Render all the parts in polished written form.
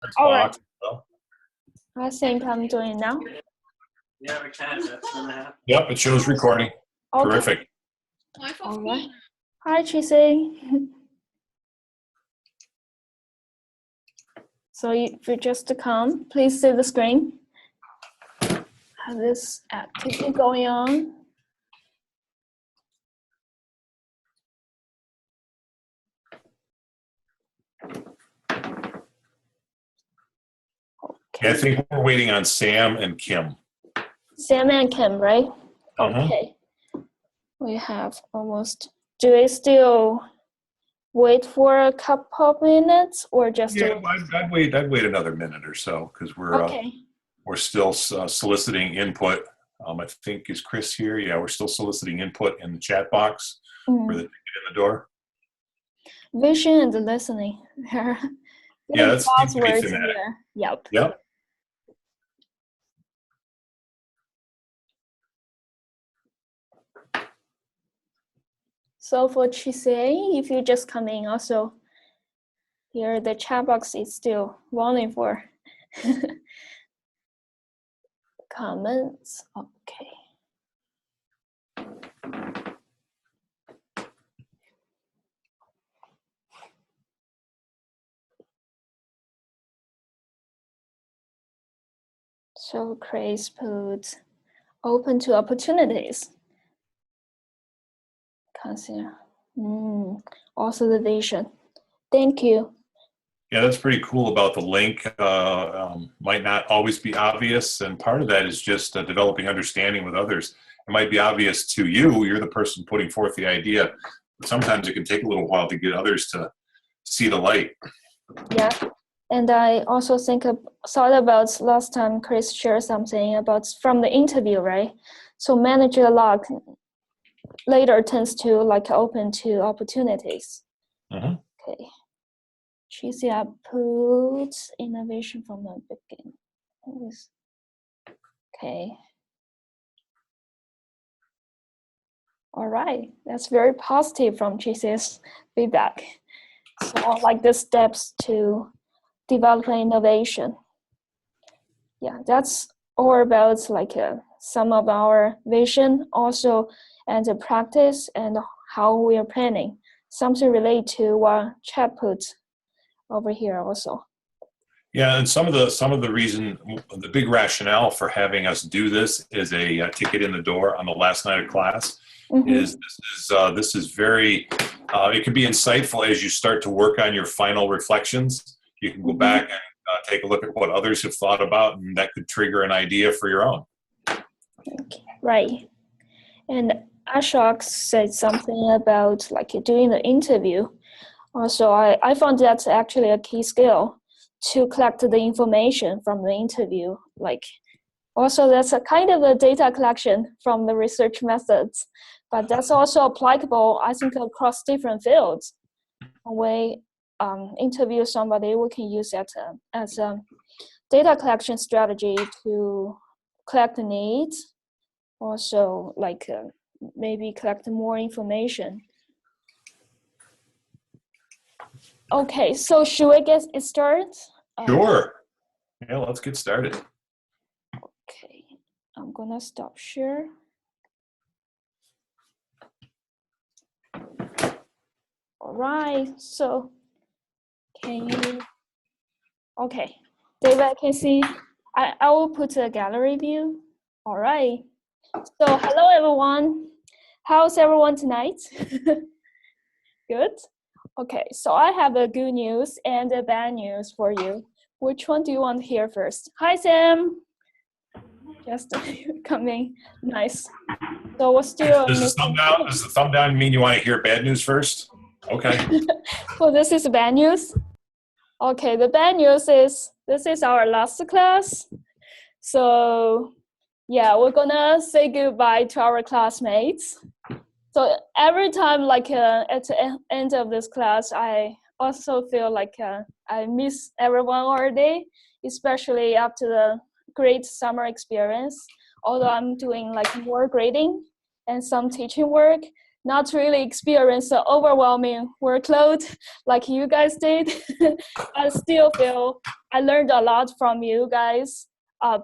It's All right. box. Well, I think I'm doing now. Yeah, we can. That's gonna happen. yep, it shows recording. Okay. Terrific. All right. Hi, Tracy. So if you just come, please see the screen. Have this activity going on. Yeah, I think we're waiting on Sam and Kim. Sam and Kim, right? Okay. We have almost. Do we still wait for a couple of minutes or just? Yeah, I'd wait another minute or so because we're still soliciting input. I think is Chris here? Yeah, we're still soliciting input in the chat box for the ticket in the door. Vision and listening. Yeah, that's buzzwords here. Yep. Yep. So for Chise, if you just come in, also here the chat box is still wanting for comments. Okay. So Chris put open to opportunities. Consider also the vision. Thank you. Yeah, that's pretty cool about the link. Might not always be obvious, and part of that is just developing understanding with others. It might be obvious to you, you're the person putting forth the idea, but sometimes it can take a little while to get others to see the light. Yeah, and I also thought about last time Chris shared something about from the interview, right? So manager luck later tends to like open to opportunities. Okay. Tracy, I put innovation from the beginning. Okay. All right, that's very positive from Tracy's feedback. So like the steps to developing innovation. Yeah, that's all about like some of our vision also and the practice and how we are planning. Something related to what Chad put over here also. Yeah, and some of the reason, the big rationale for having us do this is a ticket in the door on the last night of class. This is very, it can be insightful as you start to work on your final reflections. You can go back and take a look at what others have thought about, and that could trigger an idea for your own. Okay, right. And Ashok said something about like doing the interview. Also, I found that's actually a key skill to collect the information from the interview. Like, also that's a kind of a data collection from the research methods, but that's also applicable, I think, across different fields. When we interview somebody, we can use that as a data collection strategy to collect the needs, also like maybe collect more information. Okay, so should we get it started? Sure. Yeah, let's get started. Okay, I'm gonna stop share. All right, so can you, okay, David, can see, I will put a gallery view. All right, so hello everyone. How's everyone tonight? Good? Okay, so I have a good news and a bad news for you. Which one do you want to hear first? Hi, Sam. Just coming. Nice. So we're still. Does the thumb down mean you want to hear bad news first? Okay. Well, this is bad news. Okay, the bad news is this is our last class. So yeah, we're gonna say goodbye to our classmates. So every time, like at the end of this class, I also feel like I miss everyone already, especially after the great summer experience. Although I'm doing like more grading and some teaching work, not really experience the overwhelming workload like you guys did. I still feel I learned a lot from you guys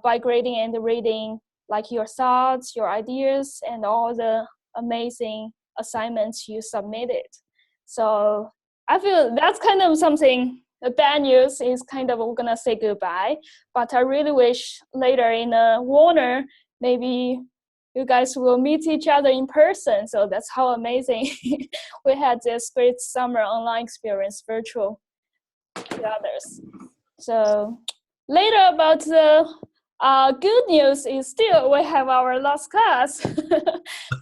by grading and reading like your thoughts, your ideas, and all the amazing assignments you submitted. So I feel that's kind of something. The bad news is kind of we're gonna say goodbye, but I really wish later in Warner maybe you guys will meet each other in person. So that's how amazing we had this great summer online experience virtual to others. So later about the good news is still we have our last class,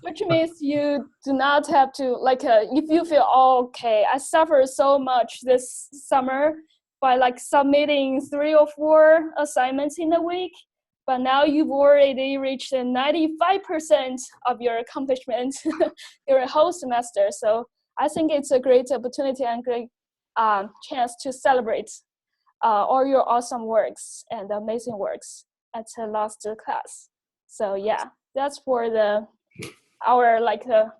which means you do not have to if you feel okay, I suffered so much this summer by like submitting 3 or 4 assignments in a week, but now you've already reached 95% of your accomplishment during whole semester. So I think it's a great opportunity and great chance to celebrate all your awesome works and amazing works at the last class. So yeah, that's for our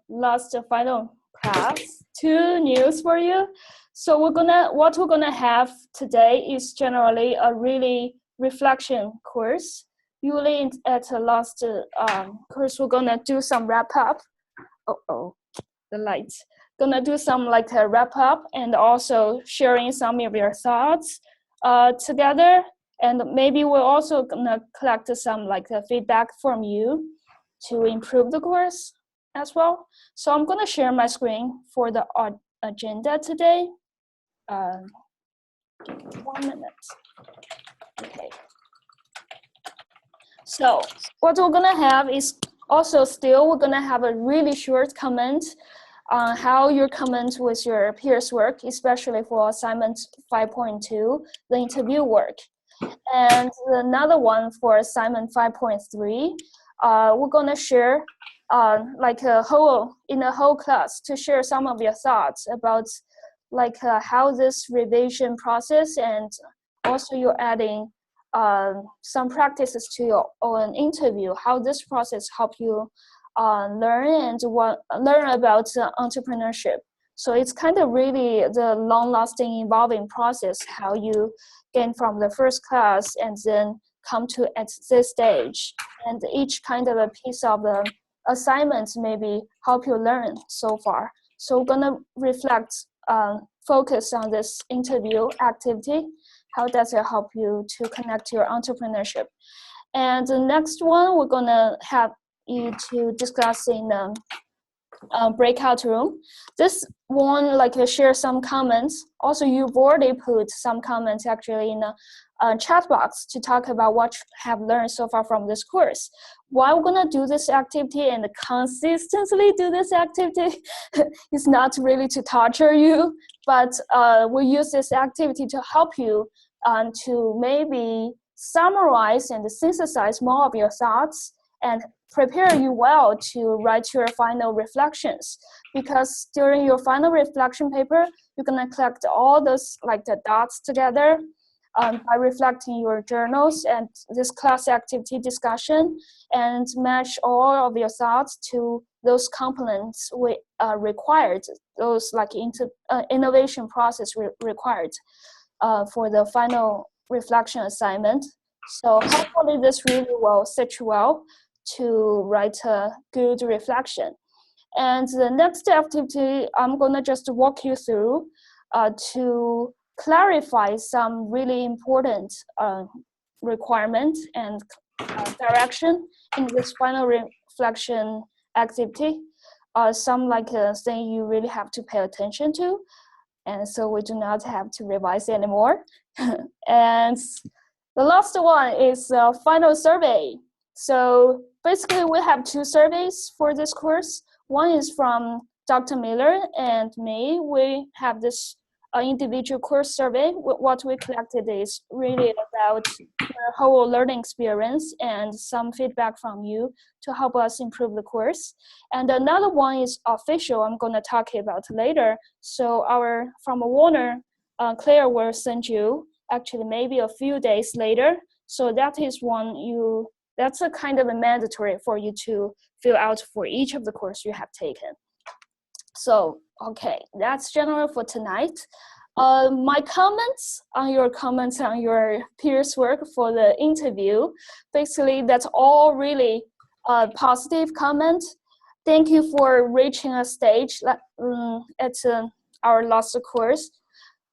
last final class. 2 news for you. So what we're gonna have today is generally a really reflection course. Usually at the last course, we're gonna do some wrap up. The lights. Gonna do some a wrap up and also sharing some of your thoughts together. And maybe we're also gonna collect some feedback from you to improve the course as well. So I'm gonna share my screen for the agenda today. 1 minute. Okay. So what we're gonna have is also still we're gonna have a really short comment on how your comment with your peers work, especially for assignment 5.2, the interview work. And another one for assignment 5.3, we're gonna share in a whole class to share some of your thoughts about how this revision process, and also you're adding some practices to your own interview, how this process help you learn about entrepreneurship. So it's kind of really the long-lasting, evolving process, how you gain from the first class and then come to at this stage. And each kind of a piece of the assignment maybe help you learn so far. So we're gonna reflect, focus on this interview activity. How does it help you to connect to your entrepreneurship? And the next one, we're gonna have you to discuss in the breakout room. This one, share some comments. Also, you've already put some comments actually in a chat box to talk about what you have learned so far from this course. Why we're gonna do this activity and consistently do this activity is not really to torture you, but we use this activity to help you to maybe summarize and synthesize more of your thoughts and prepare you well to write your final reflections. Because during your final reflection paper, you're gonna collect all those the dots together by reflecting your journals and this class activity discussion, and match all of your thoughts to those components required, those innovation process required for the final reflection assignment. So hopefully this really will set you well to write a good reflection. And the next activity, I'm gonna just walk you through to clarify some really important requirement and direction in this final reflection activity. Some thing you really have to pay attention to, and so we do not have to revise anymore. And the last one is final survey. So basically we have 2 surveys for this course. One is from Dr. Miller and me. We have this individual course survey. What we collected is really about your whole learning experience and some feedback from you to help us improve the course. And another one is official, I'm gonna talk about later. So from Warner, Claire will send you actually maybe a few days later. So that is that's a kind of a mandatory for you to fill out for each of the course you have taken. So, okay, that's general for tonight. My comments on your peers' work for the interview, basically that's all really positive comment. Thank you for reaching a stage at our last course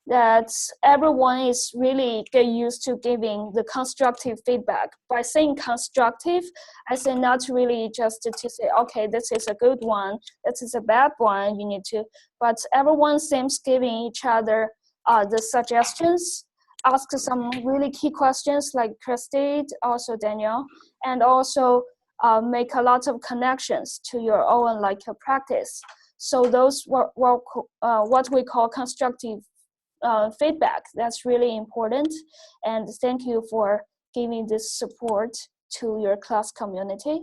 that everyone is really get used to giving the constructive feedback. By saying constructive, I say not really just to say, okay, this is a good one, this is a bad one, you need to, but everyone seems giving each other the suggestions, ask some really key questions like Christy, also Danielle, and also make a lot of connections to your own practice. So those were what we call constructive feedback. That's really important, and thank you for giving this support to your class community.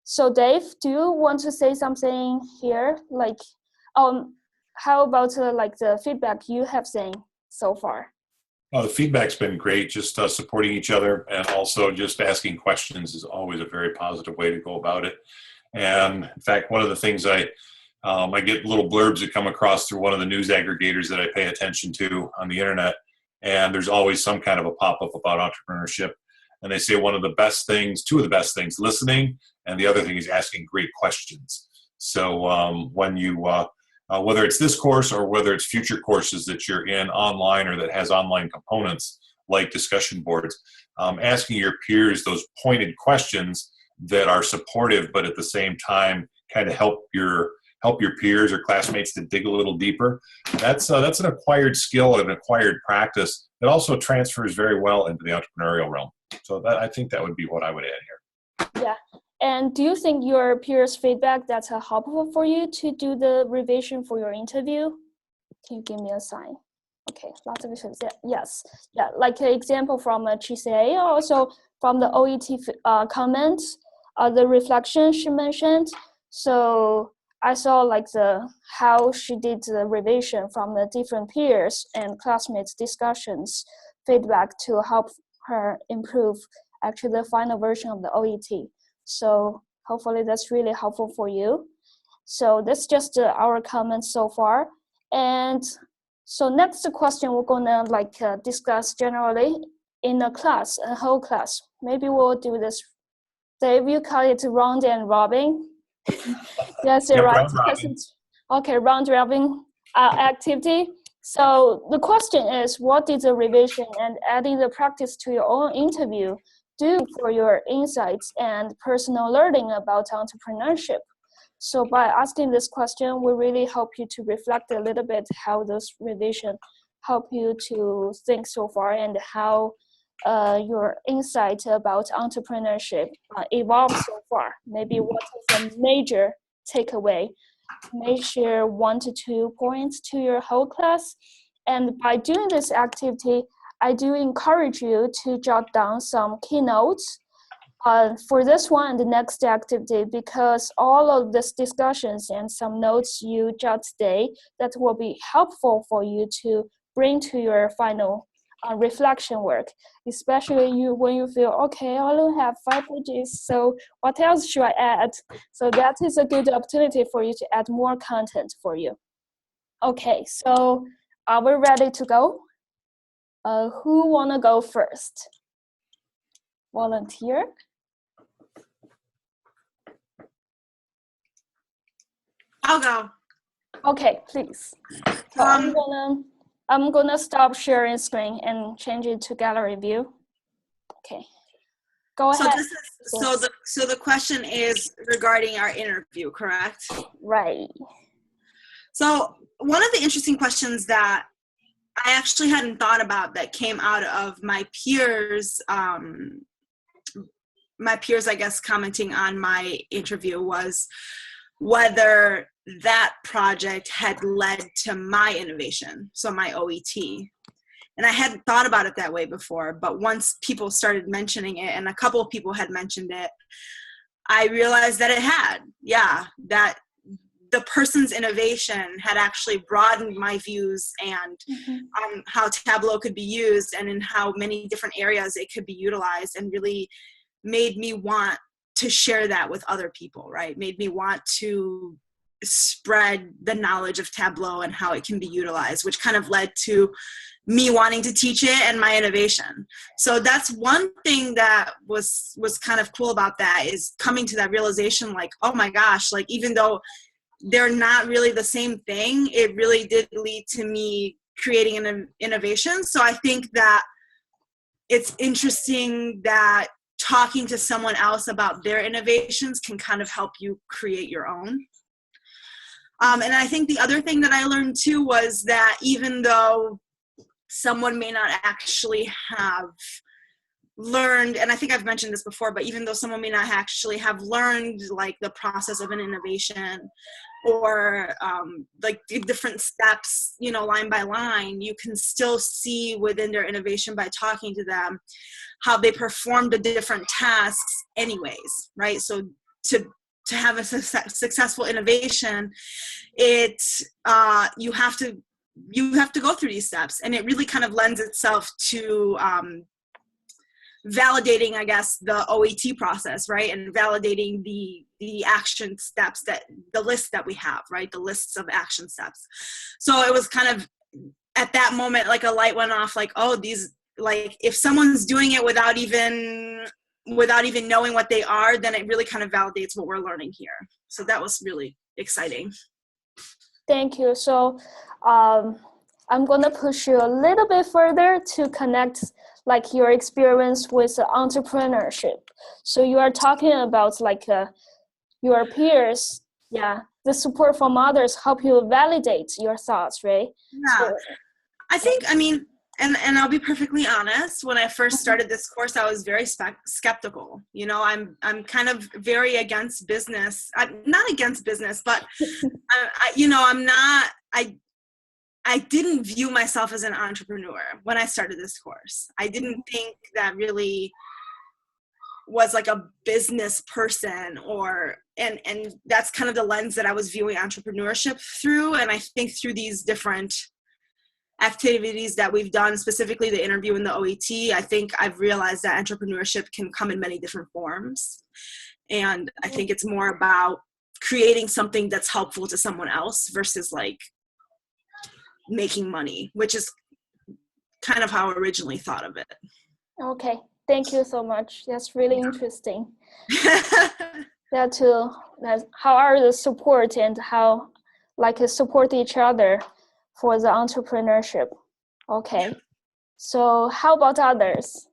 So Dave, do you want to say something here? How about the feedback you have seen so far? The feedback's been great, just supporting each other, and also just asking questions is always a very positive way to go about it. And in fact, one of the things I get little blurbs that come across through one of the news aggregators that I pay attention to on the internet, and there's always some kind of a pop-up about entrepreneurship. And they say two of the best things, listening, and the other thing is asking great questions. So when you, whether it's this course or whether it's future courses that you're in online or that has online components like discussion boards, asking your peers those pointed questions that are supportive, but at the same time kind of help your peers or classmates to dig a little deeper. That's an acquired skill and an acquired practice that also transfers very well into the entrepreneurial realm. So I think that would be what I would add here. Yeah. And do you think your peers' feedback that's helpful for you to do the revision for your interview? Can you give me a sign? Okay, lots of issues. Yes. Yeah, like an example from GCA, also from the OET comments, the reflection she mentioned. So I saw how she did the revision from the different peers and classmates discussions feedback to help her improve actually the final version of the OET. So hopefully that's really helpful for you. So that's just our comments so far. And so next question we're gonna discuss generally in a class, a whole class. Maybe we'll do this. Dave, you call it round and robin. Yes, you're right. Okay, round robin activity. So the question is, what did the revision and adding the practice to your own interview do for your insights and personal learning about entrepreneurship? So by asking this question, we really help you to reflect a little bit how those revision help you to think so far and how your insight about entrepreneurship evolved so far. Maybe what is a major takeaway? May share 1 to 2 points to your whole class. And by doing this activity, I do encourage you to jot down some keynotes for this one and the next activity, because all of these discussions and some notes you jot today that will be helpful for you to bring to your final reflection work, especially when you feel, okay, I only have 5 pages, so what else should I add? So that is a good opportunity for you to add more content for you. Okay, so are we ready to go? Who wanna go first? Volunteer? I'll go. Okay, please. So I'm gonna stop sharing screen and change it to gallery view. Okay, go ahead. So the question is regarding our interview, correct? Right. So one of the interesting questions that I actually hadn't thought about that came out of my peers, I guess, commenting on my interview was whether that project had led to my innovation, so my OET. And I hadn't thought about it that way before, but once people started mentioning it, and a couple of people had mentioned it, I realized that it had, that the person's innovation had actually broadened my views and on how Tableau could be used and in how many different areas it could be utilized, and really made me want to share that with other people, right? Made me want to spread the knowledge of Tableau and how it can be utilized, which kind of led to me wanting to teach it and my innovation. So that's one thing that was kind of cool about that, is coming to that realization, like, oh my gosh, like even though they're not really the same thing, it really did lead to me creating an innovation. So I think that it's interesting that talking to someone else about their innovations can kind of help you create your own. And I think the other thing that I learned too was that even though someone may not actually have learned, and I think I've mentioned this before, but even though someone may not actually have learned like the process of an innovation or like the different steps, you know, line by line, you can still see within their innovation by talking to them how they performed the different tasks anyways, right? So to have a successful innovation, you have to go through these steps, and it really kind of lends itself to validating, I guess, the OET process, right? And validating the action steps, that the list that we have, right? The lists of action steps. So it was kind of at that moment, like a light went off, like, oh, these, like if someone's doing it without even knowing what they are, then it really kind of validates what we're learning here. So that was really exciting. Thank you. So I'm going to push you a little bit further to connect like your experience with entrepreneurship. So you are talking about like your peers, the support from others help you validate your thoughts, right? Yeah, so, I think, I mean, and I'll be perfectly honest, when I first started this course, I was very skeptical. You know, I'm kind of very against business. I'm not against business, but I didn't view myself as an entrepreneur when I started this course. I didn't think that really was like a business person, and that's kind of the lens that I was viewing entrepreneurship through. And I think through these different activities that we've done, specifically the interview and the OET, I think I've realized that entrepreneurship can come in many different forms. And I think it's more about creating something that's helpful to someone else versus like making money, which is kind of how I originally thought of it. Okay, thank you so much. That's really interesting. That's how are the support and how like support each other for the entrepreneurship. Okay, so how about others?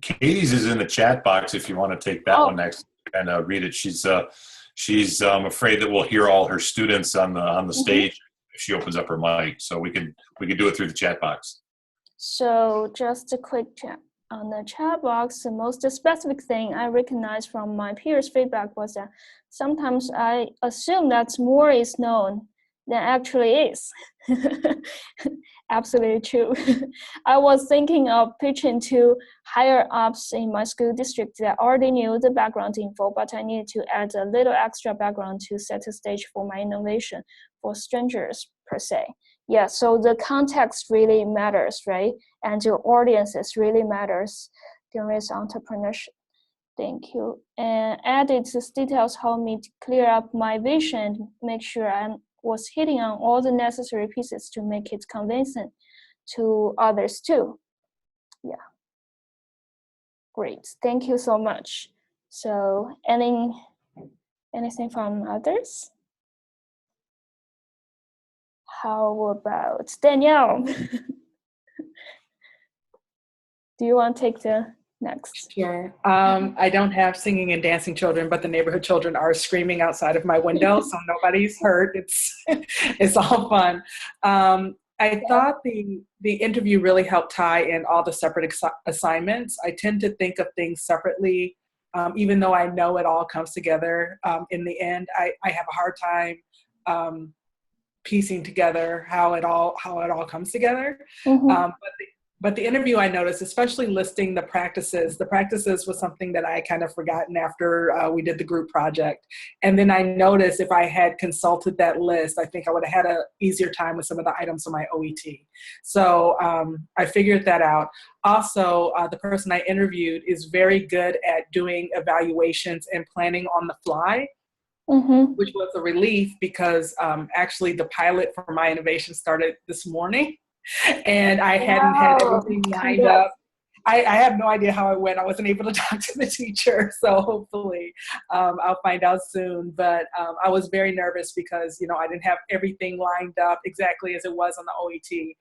Katie's is in the chat box if you want to take that one next and read it. She's afraid that we'll hear all her students on the stage if she opens up her mic. So we could do it through the chat box. So just a quick chat on the chat box. The most specific thing I recognized from my peers' feedback was that sometimes I assume that more is known than actually is. Absolutely true. I was thinking of pitching to higher ups in my school district that already knew the background info, but I needed to add a little extra background to set a stage for my innovation for strangers per se. Yeah, so the context really matters, right? And your audiences really matters during this entrepreneurship. Thank you. And added these details help me to clear up my vision, make sure I was hitting on all the necessary pieces to make it convincing to others too. Yeah. Great. Thank you so much. So anything from others? How about Danielle? Do you want to take the next? Sure. I don't have singing and dancing children, but the neighborhood children are screaming outside of my window, so nobody's hurt. It's all fun. I thought the interview really helped tie in all the separate assignments. I tend to think of things separately, even though I know it all comes together. In the end, I have a hard time piecing together how it all comes together. Mm-hmm. But the interview, I noticed, especially listing the practices was something that I kind of forgotten after we did the group project. And then I noticed if I had consulted that list, I think I would have had an easier time with some of the items on my OET. So I figured that out. Also, the person I interviewed is very good at doing evaluations and planning on the fly. Mm-hmm. which was a relief because actually the pilot for My Innovation started this morning, and I hadn't had Wow. everything lined up. I have no idea how it went. I wasn't able to talk to the teacher, so hopefully I'll find out soon. But I was very nervous because, I didn't have everything lined up exactly as it was on the OET.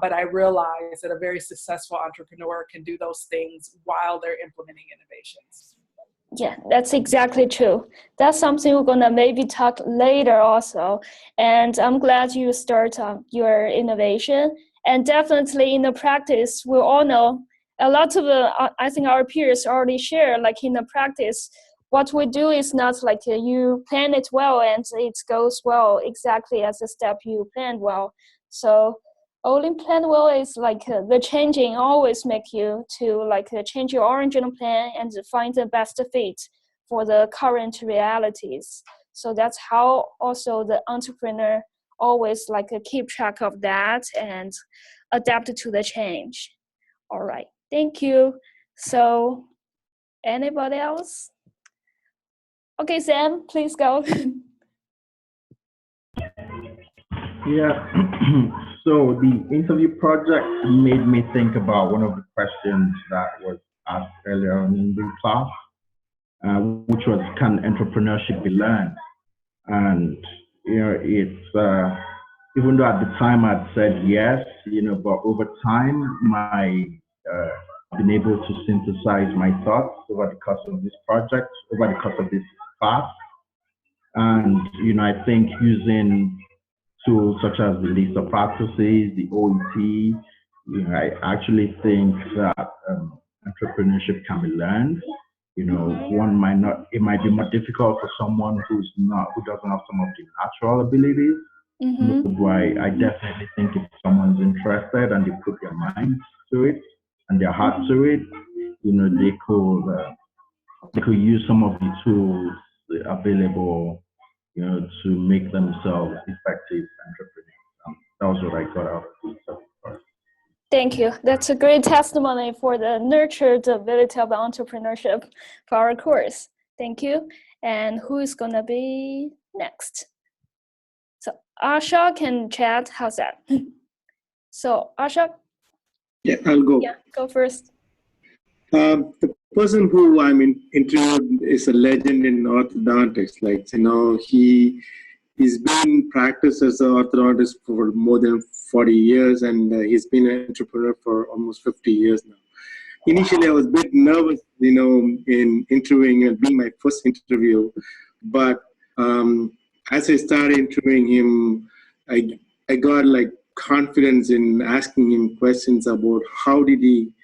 But I realized that a very successful entrepreneur can do those things while they're implementing innovations. Yeah, that's exactly true. That's something we're gonna maybe talk later also. And I'm glad you start your innovation. And definitely in the practice, we all know a lot of I think our peers already share, like in the practice, what we do is not like you plan it well and it goes well exactly as the step you planned well. So only plan well is like the changing always make you to like change your original plan and find the best fit for the current realities. So that's how also the entrepreneur always like keep track of that and adapt to the change. All right, thank you. So anybody else? Okay, Sam, please go. Yeah. So the interview project made me think about one of the questions that was asked earlier on in the class, which was, can entrepreneurship be learned? And, it's, even though at the time I'd said yes, but over time, been able to synthesize my thoughts over the course of this project, over the course of this class. And, I think using tools such as the list of practices, the OET, I actually think that entrepreneurship can be learned. One might not, it might be more difficult for someone who doesn't have some of the natural abilities. Mm-hmm. But I definitely think if someone's interested and they put their minds to it and their heart to it, they could use some of the tools available, to make themselves effective entrepreneurs. That was what I got out of this. Thank you. That's a great testimony for the nurtured ability of entrepreneurship for our course. Thank you. And who is going to be next? So Asha can chat. How's that? So Asha? Yeah, I'll go. Yeah, go first. The person who I'm interviewed is a legend in orthodontics. He's been practiced as an orthodontist for more than 40 years, and he's been an entrepreneur for almost 50 years now. Initially, I was a bit nervous, in interviewing and being my first interview, but as I started interviewing him, I got confidence in asking him questions about how did he,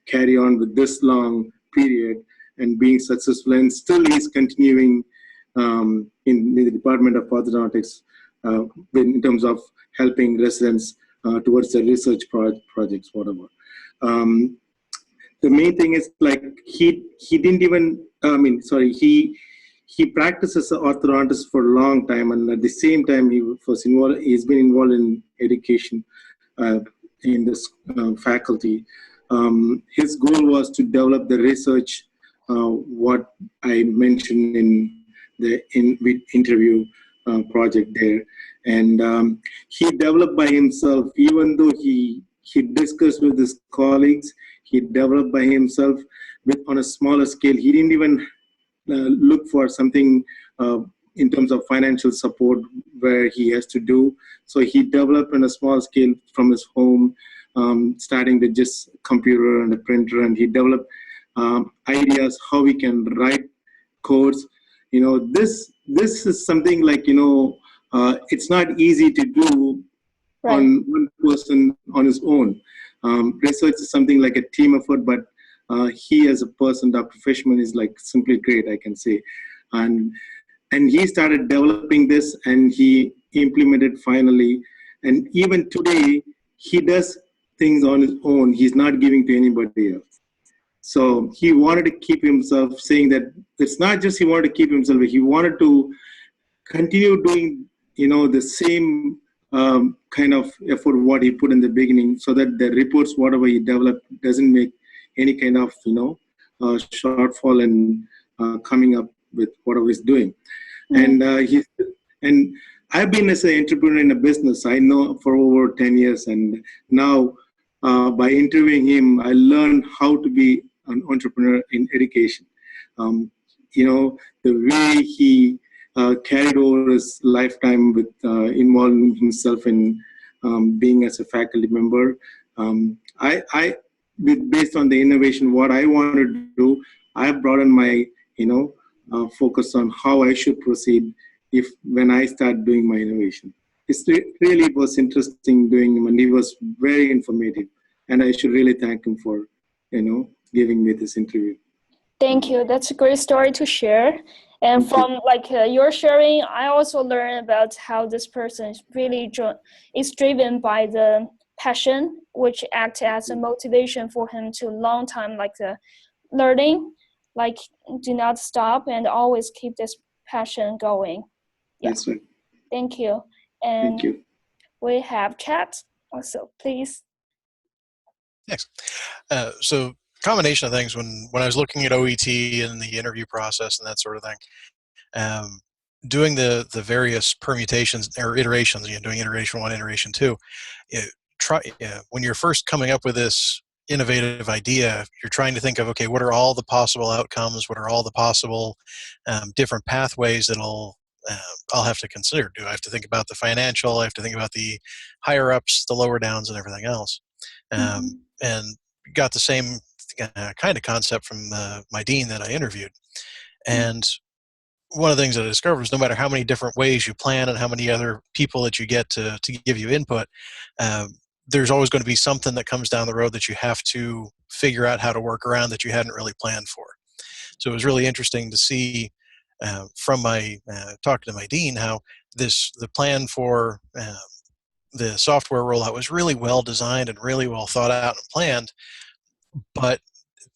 carry on with this long period and being successful, and still he's continuing in the Department of Orthodontics in terms of helping residents towards the research projects, whatever. The main thing is he didn't even, he practiced as an orthodontist for a long time, and at the same time he's been involved in education in this faculty. His goal was to develop the research, what I mentioned in the interview project there. And he developed by himself, even though he discussed with his colleagues, he developed by himself on a smaller scale. He didn't even look for something in terms of financial support where he has to do. So he developed on a small scale from his home, starting with just computer and a printer, and he developed ideas how we can write codes. This is something it's not easy to do on one person on his own. Research is something like a team effort, but he as a person, Dr. Fishman, is simply great, I can say. And he started developing this and he implemented finally. And even today, he does things on his own. He's not giving to anybody else. So he wanted to keep himself, saying that it's not just he wanted to keep himself, he wanted to continue doing, the same kind of effort what he put in the beginning, so that the reports, whatever he developed, doesn't make any kind of, shortfall in coming up with whatever he's doing. And and I've been as an entrepreneur in a business, I know, for over 10 years. And now by interviewing him, I learned how to be an entrepreneur in education. The way he carried over his lifetime with involving himself in being as a faculty member. Based on the innovation, what I wanted to do, I broadened my, focus on how I should proceed when I start doing my innovation. Really was interesting doing him, and he was very informative. And I should really thank him for, giving me this interview. Thank you. That's a great story to share. And from your sharing, I also learned about how this person is really is driven by the passion, which acts as a motivation for him to long time learning, do not stop and always keep this passion going. Yeah. That's right. Thank you. And Thank you. we have chat also, please. Thanks. So combination of things when I was looking at OET and the interview process and that sort of thing, doing the various permutations or iterations, doing iteration 1, iteration 2, when you're first coming up with this innovative idea, you're trying to think of, okay, what are all the possible outcomes? What are all the possible different pathways that I'll have to consider? Do I have to think about the financial? I have to think about the higher ups, the lower downs, and everything else. And got the same kind of concept from my dean that I interviewed. And one of the things that I discovered was no matter how many different ways you plan and how many other people that you get to give you input, there's always going to be something that comes down the road that you have to figure out how to work around that you hadn't really planned for. So it was really interesting to see from my talking to my dean how the plan for the software rollout was really well designed and really well thought out and planned, but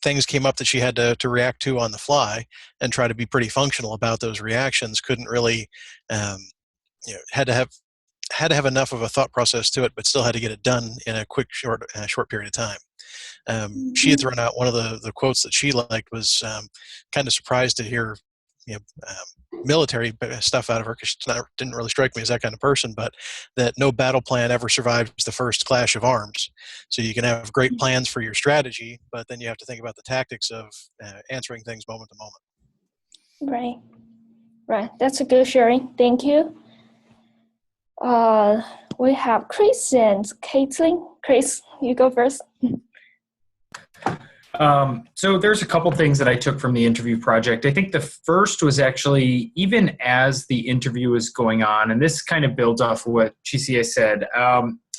things came up that she had to react to on the fly and try to be pretty functional about those reactions. Couldn't really, had to have enough of a thought process to it, but still had to get it done in a quick, short period of time. She had thrown out one of the quotes that she liked was kind of surprised to hear military stuff out of her, because she didn't really strike me as that kind of person, but that no battle plan ever survives the first clash of arms. So you can have great plans for your strategy, but then you have to think about the tactics of answering things moment to moment. Right. That's a good sharing. Thank you. We have Chris and Caitlin. Chris, you go first. So there's a couple things that I took from the interview project. I think the first was actually, even as the interview was going on, and this kind of builds off of what Chisia said,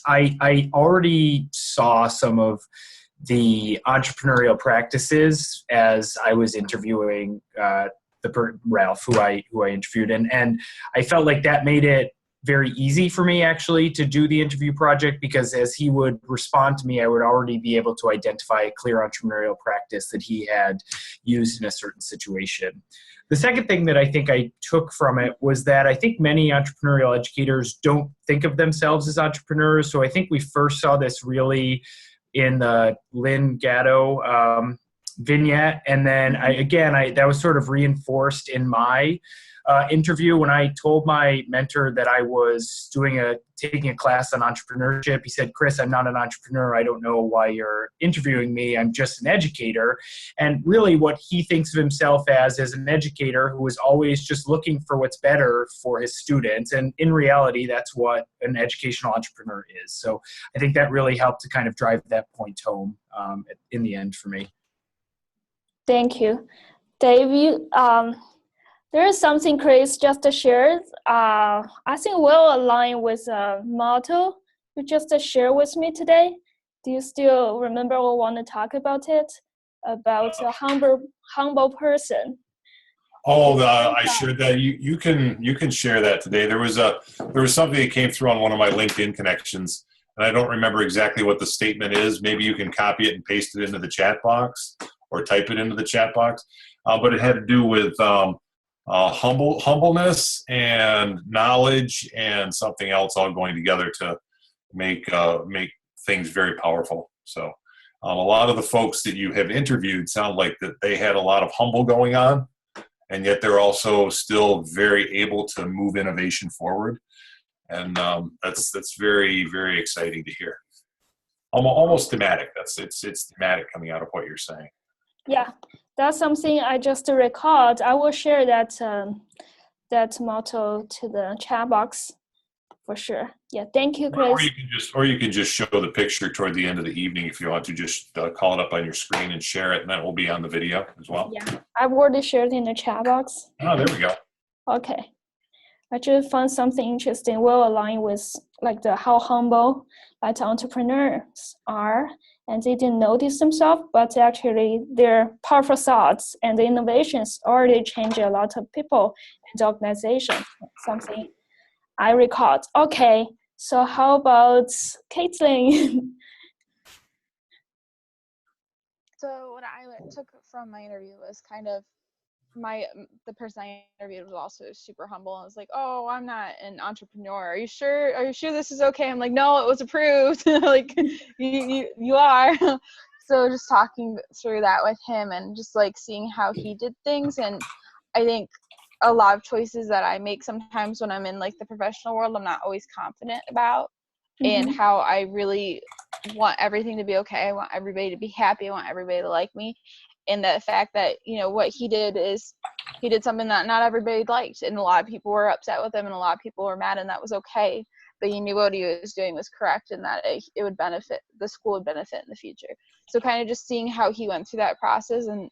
I already saw some of the entrepreneurial practices as I was interviewing Ralph, who I interviewed, and I felt like that made it very easy for me actually to do the interview project, because as he would respond to me, I would already be able to identify a clear entrepreneurial practice that he had used in a certain situation. The second thing that I think I took from it was that I think many entrepreneurial educators don't think of themselves as entrepreneurs. So I think we first saw this really in the Lynn Gatto vignette. And then that was sort of reinforced in my interview when I told my mentor that I was taking a class on entrepreneurship. He said, "Chris, I'm not an entrepreneur. I don't know why you're interviewing me. I'm just an educator." And really what he thinks of himself as an educator who is always just looking for what's better for his students. And in reality, that's what an educational entrepreneur is. So I think that really helped to kind of drive that point home in the end for me. Thank you. Dave, there is something Chris just shared. I think will align with a motto you just shared with me today. Do you still remember or want to talk about it? About a humble person. I shared that. You can share that today. There was something that came through on one of my LinkedIn connections, and I don't remember exactly what the statement is. Maybe you can copy it and paste it into the chat box or type it into the chat box. But it had to do with humbleness and knowledge and something else all going together to make things very powerful. So a lot of the folks that you have interviewed sound like that they had a lot of humble going on, and yet they're also still very able to move innovation forward. And that's very, very exciting to hear. Almost thematic. It's thematic coming out of what you're saying. Yeah, that's something I just recalled. I will share that that motto to the chat box for sure. Yeah, thank you, Chris. Or you can just show the picture toward the end of the evening if you want to. Just call it up on your screen and share it, and that will be on the video as well. Yeah, I've already shared in the chat box. Oh, there we go. Okay. I just found something interesting, well aligned with like how humble like entrepreneurs are, and they didn't notice themselves, but actually their powerful thoughts and the innovations already change a lot of people and organizations. Something I recalled. Okay, so how about Caitlin? So what I took from my interview was kind of the person I interviewed was also super humble and was like, "Oh, I'm not an entrepreneur. Are you sure this is okay?" I'm like, "No, it was approved." Like you are. So just talking through that with him and just like seeing how he did things. And I think a lot of choices that I make sometimes when I'm in like the professional world, I'm not always confident about, and how I really want everything to be okay. I want everybody to be happy. I want everybody to like me. And the fact that, what he did is he did something that not everybody liked, and a lot of people were upset with him, and a lot of people were mad, and that was okay. But he knew what he was doing was correct, and that it would benefit, the school would benefit in the future. So kind of just seeing how he went through that process and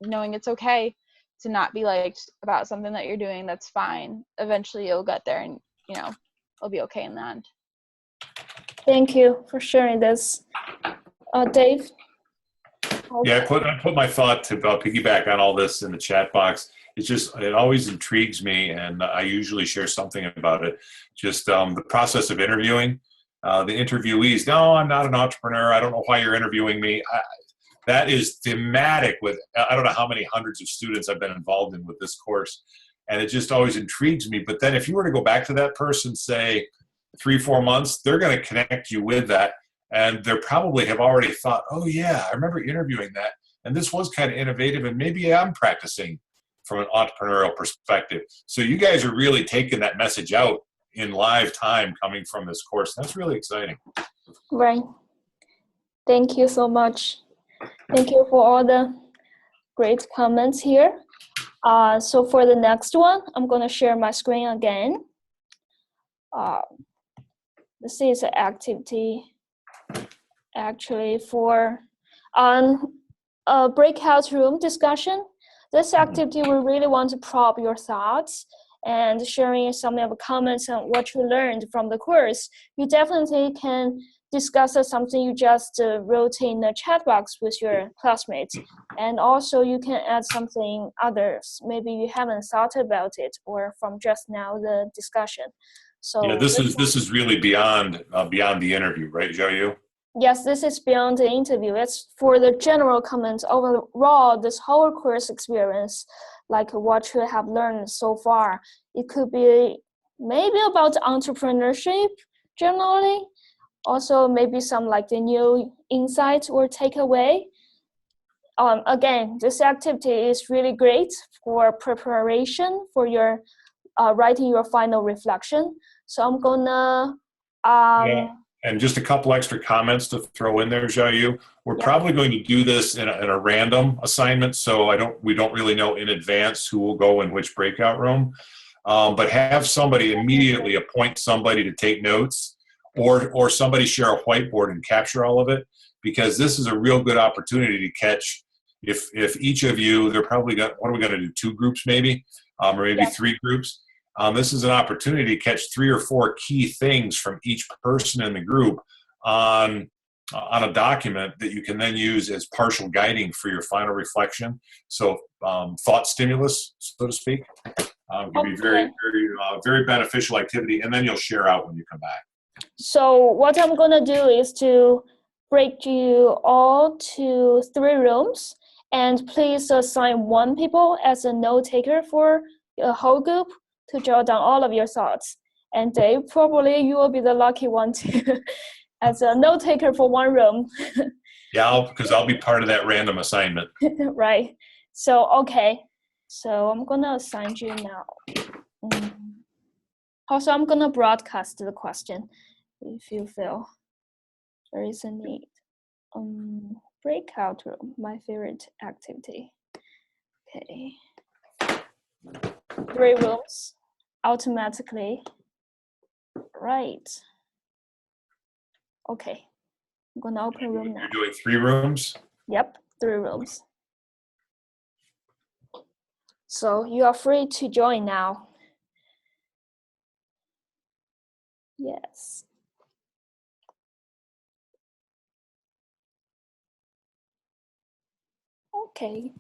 knowing it's okay to not be liked about something that you're doing, that's fine. Eventually you'll get there, and, it'll be okay in the end. Thank you for sharing this. Dave? Yeah, I put my thought to piggyback on all this in the chat box. It always intrigues me, and I usually share something about it. Just the process of interviewing. The interviewees, no, I'm not an entrepreneur. I don't know why you're interviewing me. That is thematic with, I don't know how many hundreds of students I've been involved in with this course. And it just always intrigues me. But then if you were to go back to that person, say 3-4 months, they're going to connect you with that. And they probably have already thought, oh yeah, I remember interviewing that. And this was kind of innovative, and maybe I'm practicing from an entrepreneurial perspective. So you guys are really taking that message out in live time coming from this course. That's really exciting. Right. Thank you so much. Thank you for all the great comments here. So for the next one, I'm going to share my screen again. This is an activity actually for a breakout room discussion. This activity, we really want to probe your thoughts and sharing some of the comments on what you learned from the course. You definitely can discuss something you just wrote in the chat box with your classmates. And also you can add something others, maybe you haven't thought about it, or from just now the discussion. So yeah, this is really beyond the interview, right, Xiaoyu? Yes, this is beyond the interview. It's for the general comments overall, this whole course experience, like what you have learned so far. It could be maybe about entrepreneurship generally, also maybe some like the new insight or takeaway. Again, this activity is really great for preparation for your writing your final reflection. So I'm gonna And just a couple extra comments to throw in there, Xiaoyu. We're probably going to do this in a random assignment, so we don't really know in advance who will go in which breakout room. But have somebody immediately appoint somebody to take notes, or somebody share a whiteboard and capture all of it, because this is a real good opportunity to catch. If each of you, they're probably got, what are we going to do? 2 groups maybe, or maybe 3 groups. This is an opportunity to catch 3 or 4 key things from each person in the group on a document that you can then use as partial guiding for your final reflection. So thought stimulus, so to speak, can be very, very, very beneficial activity, and then you'll share out when you come back. So what I'm going to do is to break you all to 3 rooms, and please assign 1 people as a note taker for a whole group to jot down all of your thoughts. And Dave, probably you will be the lucky one to as a note taker for 1 room. Yeah, because I'll be part of that random assignment. Right. So, okay. So I'm gonna assign you now. Also, I'm gonna broadcast the question if you feel there is a need. Breakout room, my favorite activity. Okay. 3 rooms automatically. Right. Okay. I'm gonna open room now. You're doing 3 rooms? Yep, 3 rooms. So you are free to join now. Yes. Okay.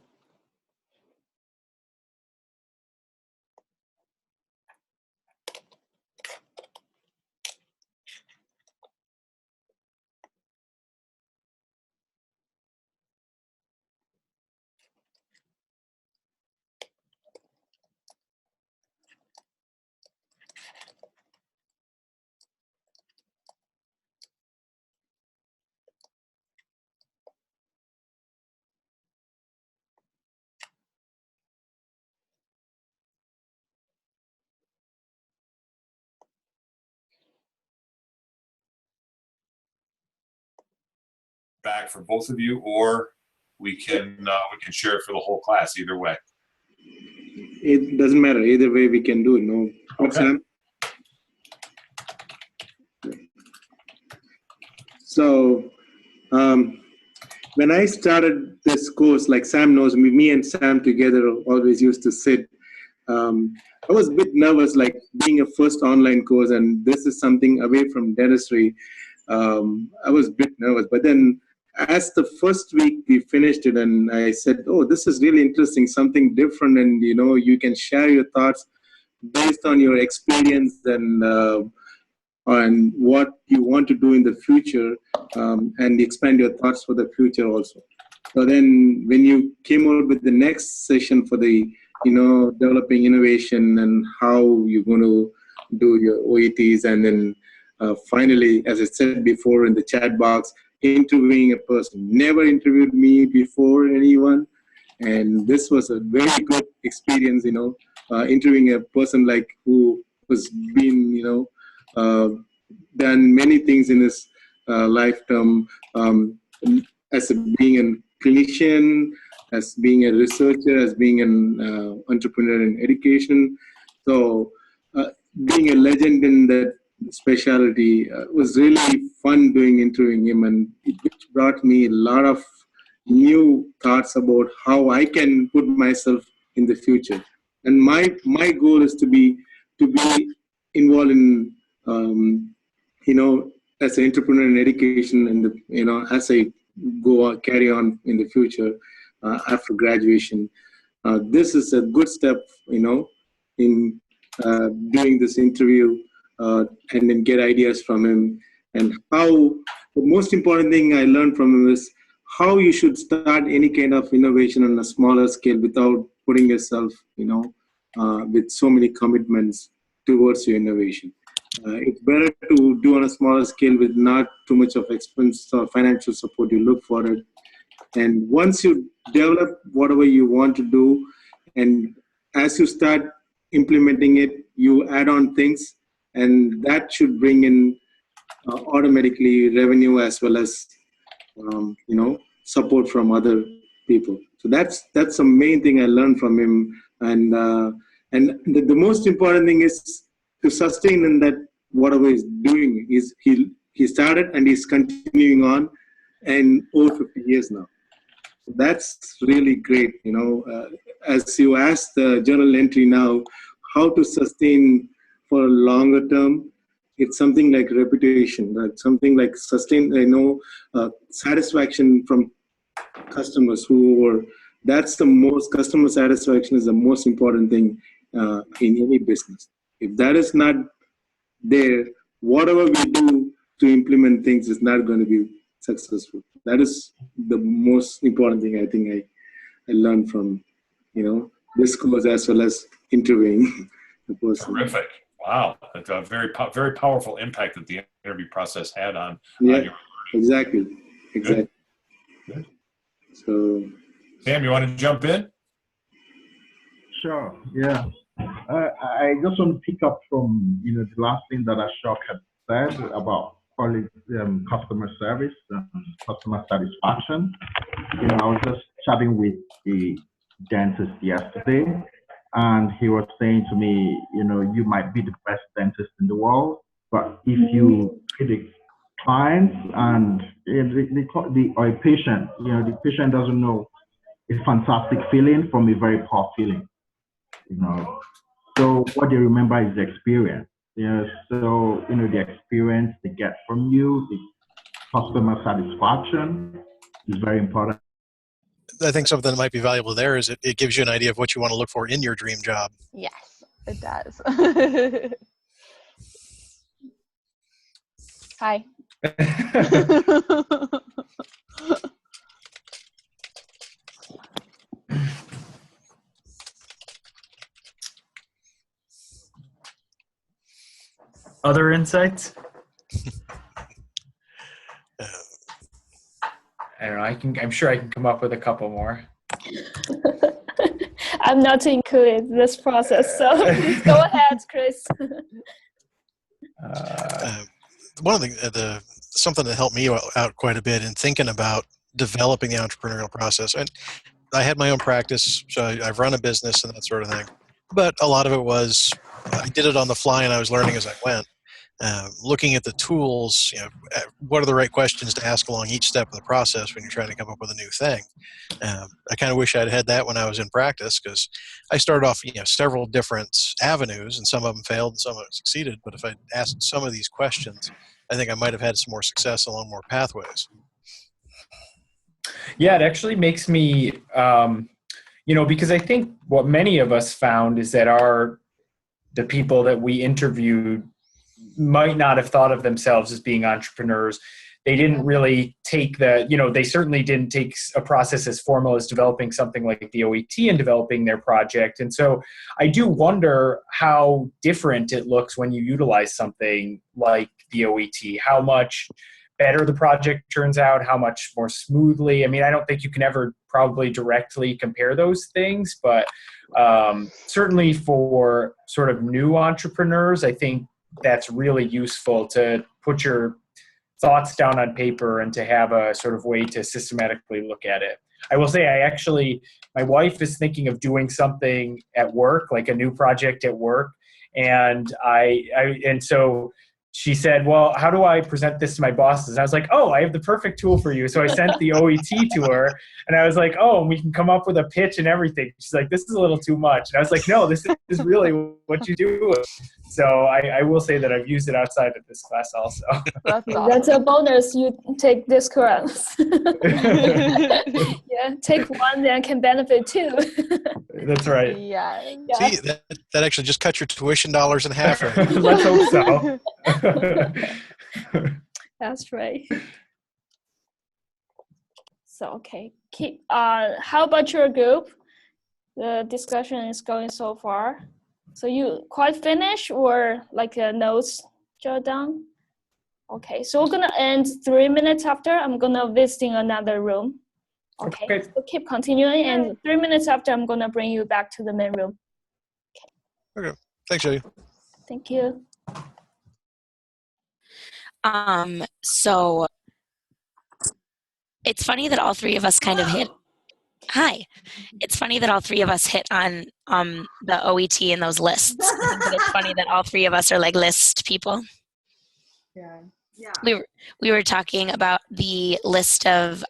Back for both of you, or we can share it for the whole class. Either way. It doesn't matter. Either way, we can do it. No. What, Okay. Sam? So, when I started this course, like Sam knows me and Sam together always used to sit. I was a bit nervous, like being a first online course, and this is something away from dentistry. I was a bit nervous, but then as the first week we finished it, and I said, "Oh, this is really interesting, something different, and you can share your thoughts based on your experience and on what you want to do in the future, and expand your thoughts for the future also." So then, when you came out with the next session for the developing innovation and how you're going to do your OETs, and then finally, as I said before in the chat box, interviewing a person. Never interviewed me before anyone, and this was a very good experience. Interviewing a person like who was been done many things in his lifetime, as being a clinician, as being a researcher, as being an entrepreneur in education. So being a legend in that specialty was really fun doing interviewing him, and it brought me a lot of new thoughts about how I can put myself in the future. And my goal is to be involved in as an entrepreneur in education, and as I carry on in the future after graduation. This is a good step, in doing this interview, and then get ideas from him. And the most important thing I learned from him is how you should start any kind of innovation on a smaller scale without putting yourself, with so many commitments towards your innovation. It's better to do on a smaller scale with not too much of expense or financial support. You look for it. And once you develop whatever you want to do, and as you start implementing it, you add on things, and that should bring in automatically revenue as well as support from other people. So that's the main thing I learned from him. And the most important thing is to sustain in that whatever he's doing. Is he started and he's continuing on, and over 50 years now. That's really great. As you asked the journal entry now, how to sustain for a longer term, it's something like reputation, right? Something like sustain, satisfaction from customers that's the most, customer satisfaction is the most important thing in any business. If that is not there, whatever we do to implement things is not going to be successful. That is the most important thing I think I learned from, this course as well as interviewing the person. Terrific. Wow. That's a very powerful impact that the interview process had on Yeah, your exactly. Good. So, Sam, you want to jump in? Sure. Yeah. I just want to pick up from the last thing that Ashok had said about quality, customer service, customer satisfaction. I was just chatting with the dentist yesterday, and he was saying to me, you might be the best dentist in the world, but if you treat the clients and or a patient, the patient doesn't know a fantastic feeling from a very poor feeling. So what they remember is the experience. So the experience they get from you, the customer satisfaction is very important. I think something that might be valuable there is it gives you an idea of what you want to look for in your dream job. Yes, it does. Hi. Other insights? I don't know. I'm sure I can come up with a couple more. I'm not included in this process, so please go ahead, Chris. One of something that helped me out quite a bit in thinking about developing the entrepreneurial process. And I had my own practice, so I've run a business and that sort of thing. But a lot of it was I did it on the fly, and I was learning as I went. Looking at the tools, what are the right questions to ask along each step of the process when you're trying to come up with a new thing. I kind of wish I'd had that when I was in practice, because I started off, several different avenues, and some of them failed and some of them succeeded. But if I'd asked some of these questions, I think I might have had some more success along more pathways. Yeah, it actually makes me, because I think what many of us found is that the people that we interviewed might not have thought of themselves as being entrepreneurs. They didn't really take they certainly didn't take a process as formal as developing something like the OET and developing their project. And so I do wonder how different it looks when you utilize something like the OET, how much better the project turns out, how much more smoothly. I mean, I don't think you can ever probably directly compare those things, but certainly for sort of new entrepreneurs, I think that's really useful to put your thoughts down on paper and to have a sort of way to systematically look at it. I will say my wife is thinking of doing something at work, like a new project at work. And so she said, well, how do I present this to my bosses? And I was like, oh, I have the perfect tool for you. So I sent the OET to her, and I was like, oh, and we can come up with a pitch and everything. She's like, this is a little too much. And I was like, no, this is really what you do. So I will say that I've used it outside of this class also. That's awesome. That's a bonus. You take this class. Yeah, take one, then can benefit two. That's right. Yeah. See, that actually just cut your tuition dollars in half. Right? Let's hope so. That's right. So, okay. How about your group? The discussion is going so far. So you quite finished, or like notes jot down? Okay, so we're gonna end 3 minutes after. I'm gonna visit another room. Okay. So keep continuing, and 3 minutes after, I'm gonna bring you back to the main room. Okay. Thanks, Jody. Thank you. So it's funny that all three of us kind of hit. Hi. It's funny that all three of us hit on the OET and those lists. I think that it's funny that all three of us are like list people. Yeah. Yeah. We were talking about the list of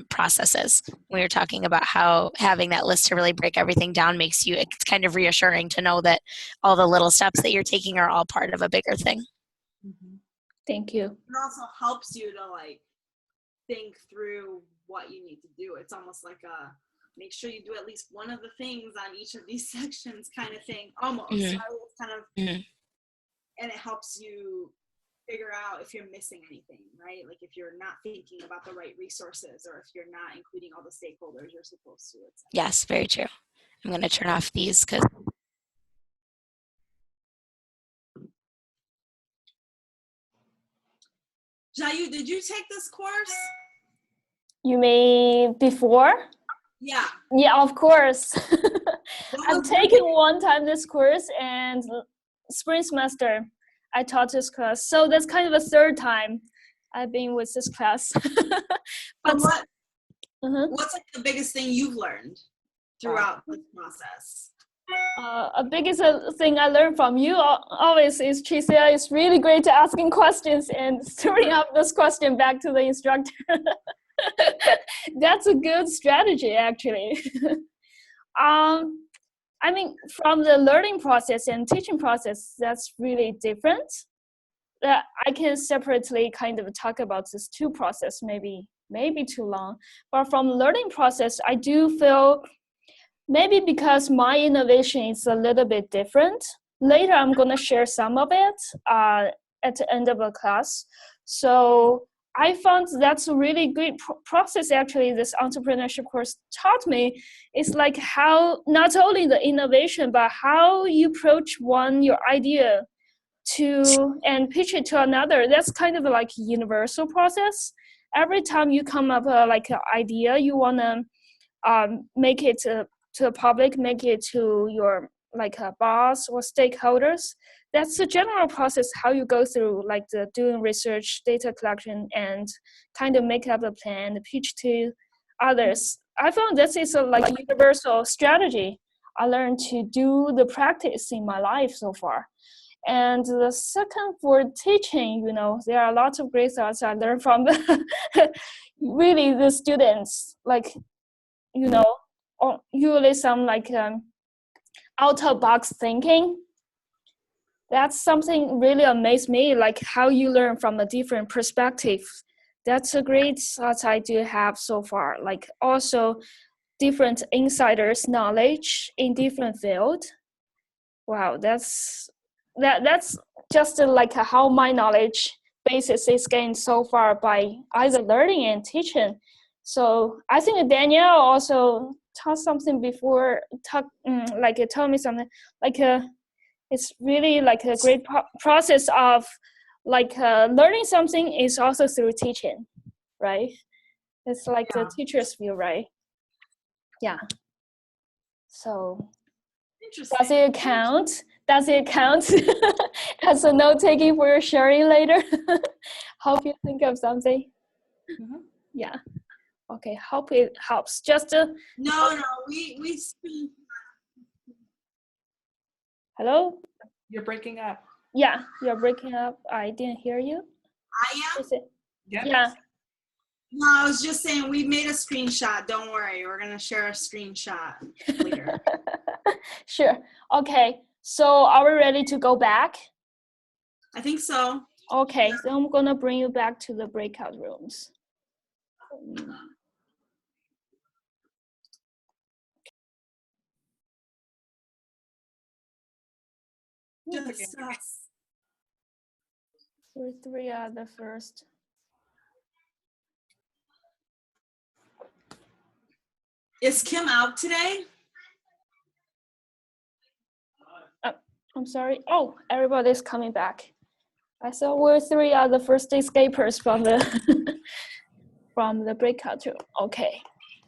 processes. We were talking about how having that list to really break everything down makes you, it's kind of reassuring to know that all the little steps that you're taking are all part of a bigger thing. Mm-hmm. Thank you. It also helps you to like think through what you need to do. It's almost like make sure you do at least one of the things on each of these sections kind of thing. Almost. Mm-hmm. So it's kind of, Mm-hmm. and it helps you figure out if you're missing anything, right? Like if you're not thinking about the right resources, or if you're not including all the stakeholders you're supposed to. Yes, very true. I'm going to turn off these because. Jayu, did you take this course? You mean before? Yeah. Yeah, of course. What I've was taken one time this course, and spring semester I taught this class. So that's kind of the third time I've been with this class. But what? uh-huh. What's like the biggest thing you've learned throughout this process? A biggest thing I learned from you always is, Tricia, is really great at asking questions and throwing up this question back to the instructor. That's a good strategy, actually. I mean, from the learning process and teaching process, that's really different. I can separately kind of talk about this two process, maybe too long. But from learning process, I do feel maybe because my innovation is a little bit different. Later, I'm going to share some of it at the end of the class. So I found that's a really great process, actually, this entrepreneurship course taught me. It's like how not only the innovation, but how you approach your idea to and pitch it to another. That's kind of like a universal process. Every time you come up like an idea, you want to make it to the public, make it to your like a boss or stakeholders. That's the general process, how you go through like the doing research, data collection, and kind of make up a plan, pitch to others. I found this is like a universal strategy I learned to do the practice in my life so far. And the second, for teaching, there are lots of great thoughts I learned from really the students, like, usually some like out-of-box thinking. That's something really amazed me, like how you learn from a different perspective. That's a great thought I do have so far. Like also different insiders' knowledge in different field. Wow, that's just like how my knowledge basis is gained so far by either learning and teaching. So I think Danielle also taught something before, told me something like it's really like a great process of like learning something is also through teaching, right? It's like the teacher's view, right? Yeah. So does it count? Does it count as a note taking for your sharing later? Hope you think of something. Mm-hmm. Yeah. Okay. Hope it helps. Just No, we. Hello. You're breaking up. Yeah, you're breaking up. I didn't hear you. I am. Yeah. No, I was just saying we made a screenshot. Don't worry, we're gonna share a screenshot later. Sure. Okay. So are we ready to go back? I think so. Okay. So I'm gonna bring you back to the breakout rooms. Yes. We're three are the first. Is Kim out today? I'm sorry. Oh, everybody's coming back. I thought we're three are the first escapers from the from the breakout room. Okay,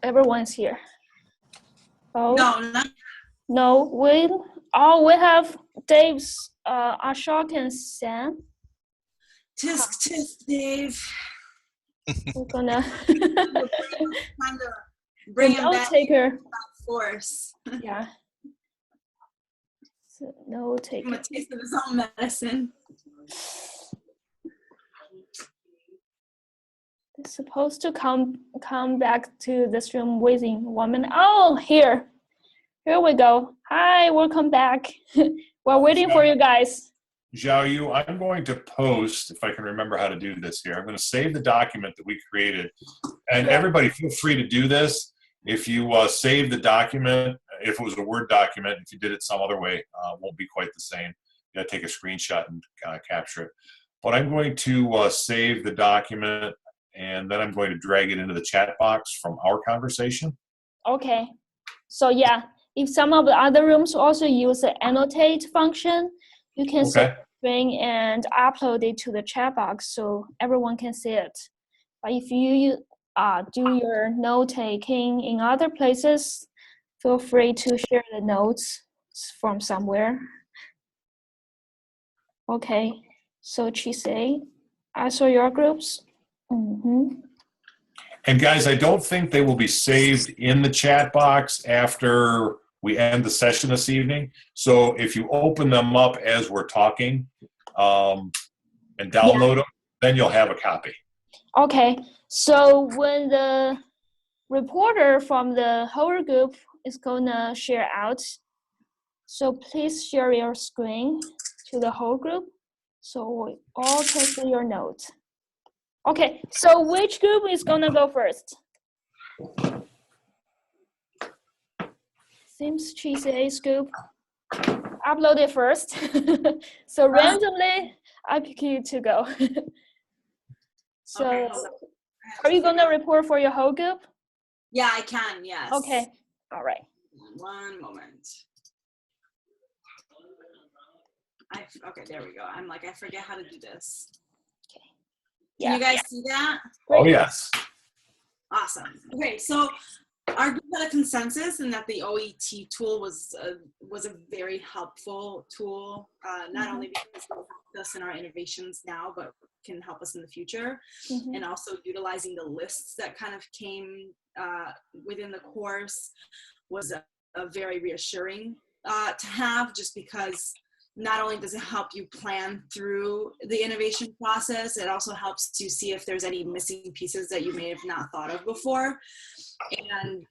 everyone's here. Oh no, we have Dave's Ashok and Sam. Tisk, Dave. We're gonna bring him back. Taker. Force. Yeah. So, no taker. A taste of his own medicine. It's supposed to come back to this room within 1 minute. Oh, here we go. Hi, welcome back. We're waiting for you guys. Xiao Yu, I'm going to post, if I can remember how to do this here, I'm going to save the document that we created. And everybody feel free to do this. If you save the document, if it was a Word document, if you did it some other way, it won't be quite the same. You got to take a screenshot and capture it. But I'm going to save the document, and then I'm going to drag it into the chat box from our conversation. Okay. So yeah, if some of the other rooms also use the annotate function, you can save the string and upload it to the chat box so everyone can see it. But if you do your note taking in other places, feel free to share the notes from somewhere. Okay, so Chise, I saw your groups. Mm-hmm. And guys, I don't think they will be saved in the chat box after we end the session this evening. So if you open them up as we're talking and download them, then you'll have a copy. Okay, so when the reporter from the whole group is gonna share out, so please share your screen to the whole group so we all can see your notes. Okay, so which group is gonna go first? Seems Chise's group uploaded first. So randomly, I pick you to go. So Okay. are you gonna report for your whole group? Yeah, I can, yes. Okay, all right. One moment. Okay, there we go. I'm like, I forget how to do this. Okay. Can you guys see that? Oh, yes. Awesome. Okay, so our group had a consensus in that the OET tool was a very helpful tool, not only because it helped us in our innovations now, but can help us in the future. And also utilizing the lists that kind of came within the course was a very reassuring to have, just because not only does it help you plan through the innovation process, it also helps to see if there's any missing pieces that you may have not thought of before, and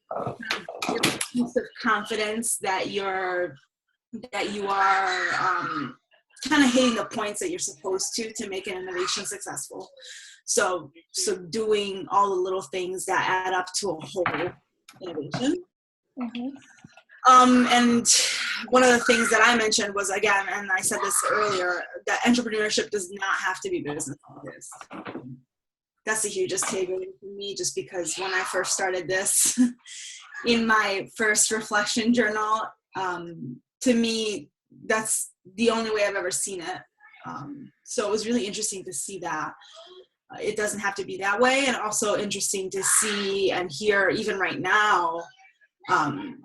give a sense of confidence that you are kind of hitting the points that you're supposed to make an innovation successful. So doing all the little things that add up to a whole innovation. And one of the things that I mentioned was, again, and I said this earlier, that entrepreneurship does not have to be business focused. That's the hugest takeaway for me, just because when I first started this in my first reflection journal, to me, that's the only way I've ever seen it. So it was really interesting to see that it doesn't have to be that way, and also interesting to see and hear, even right now,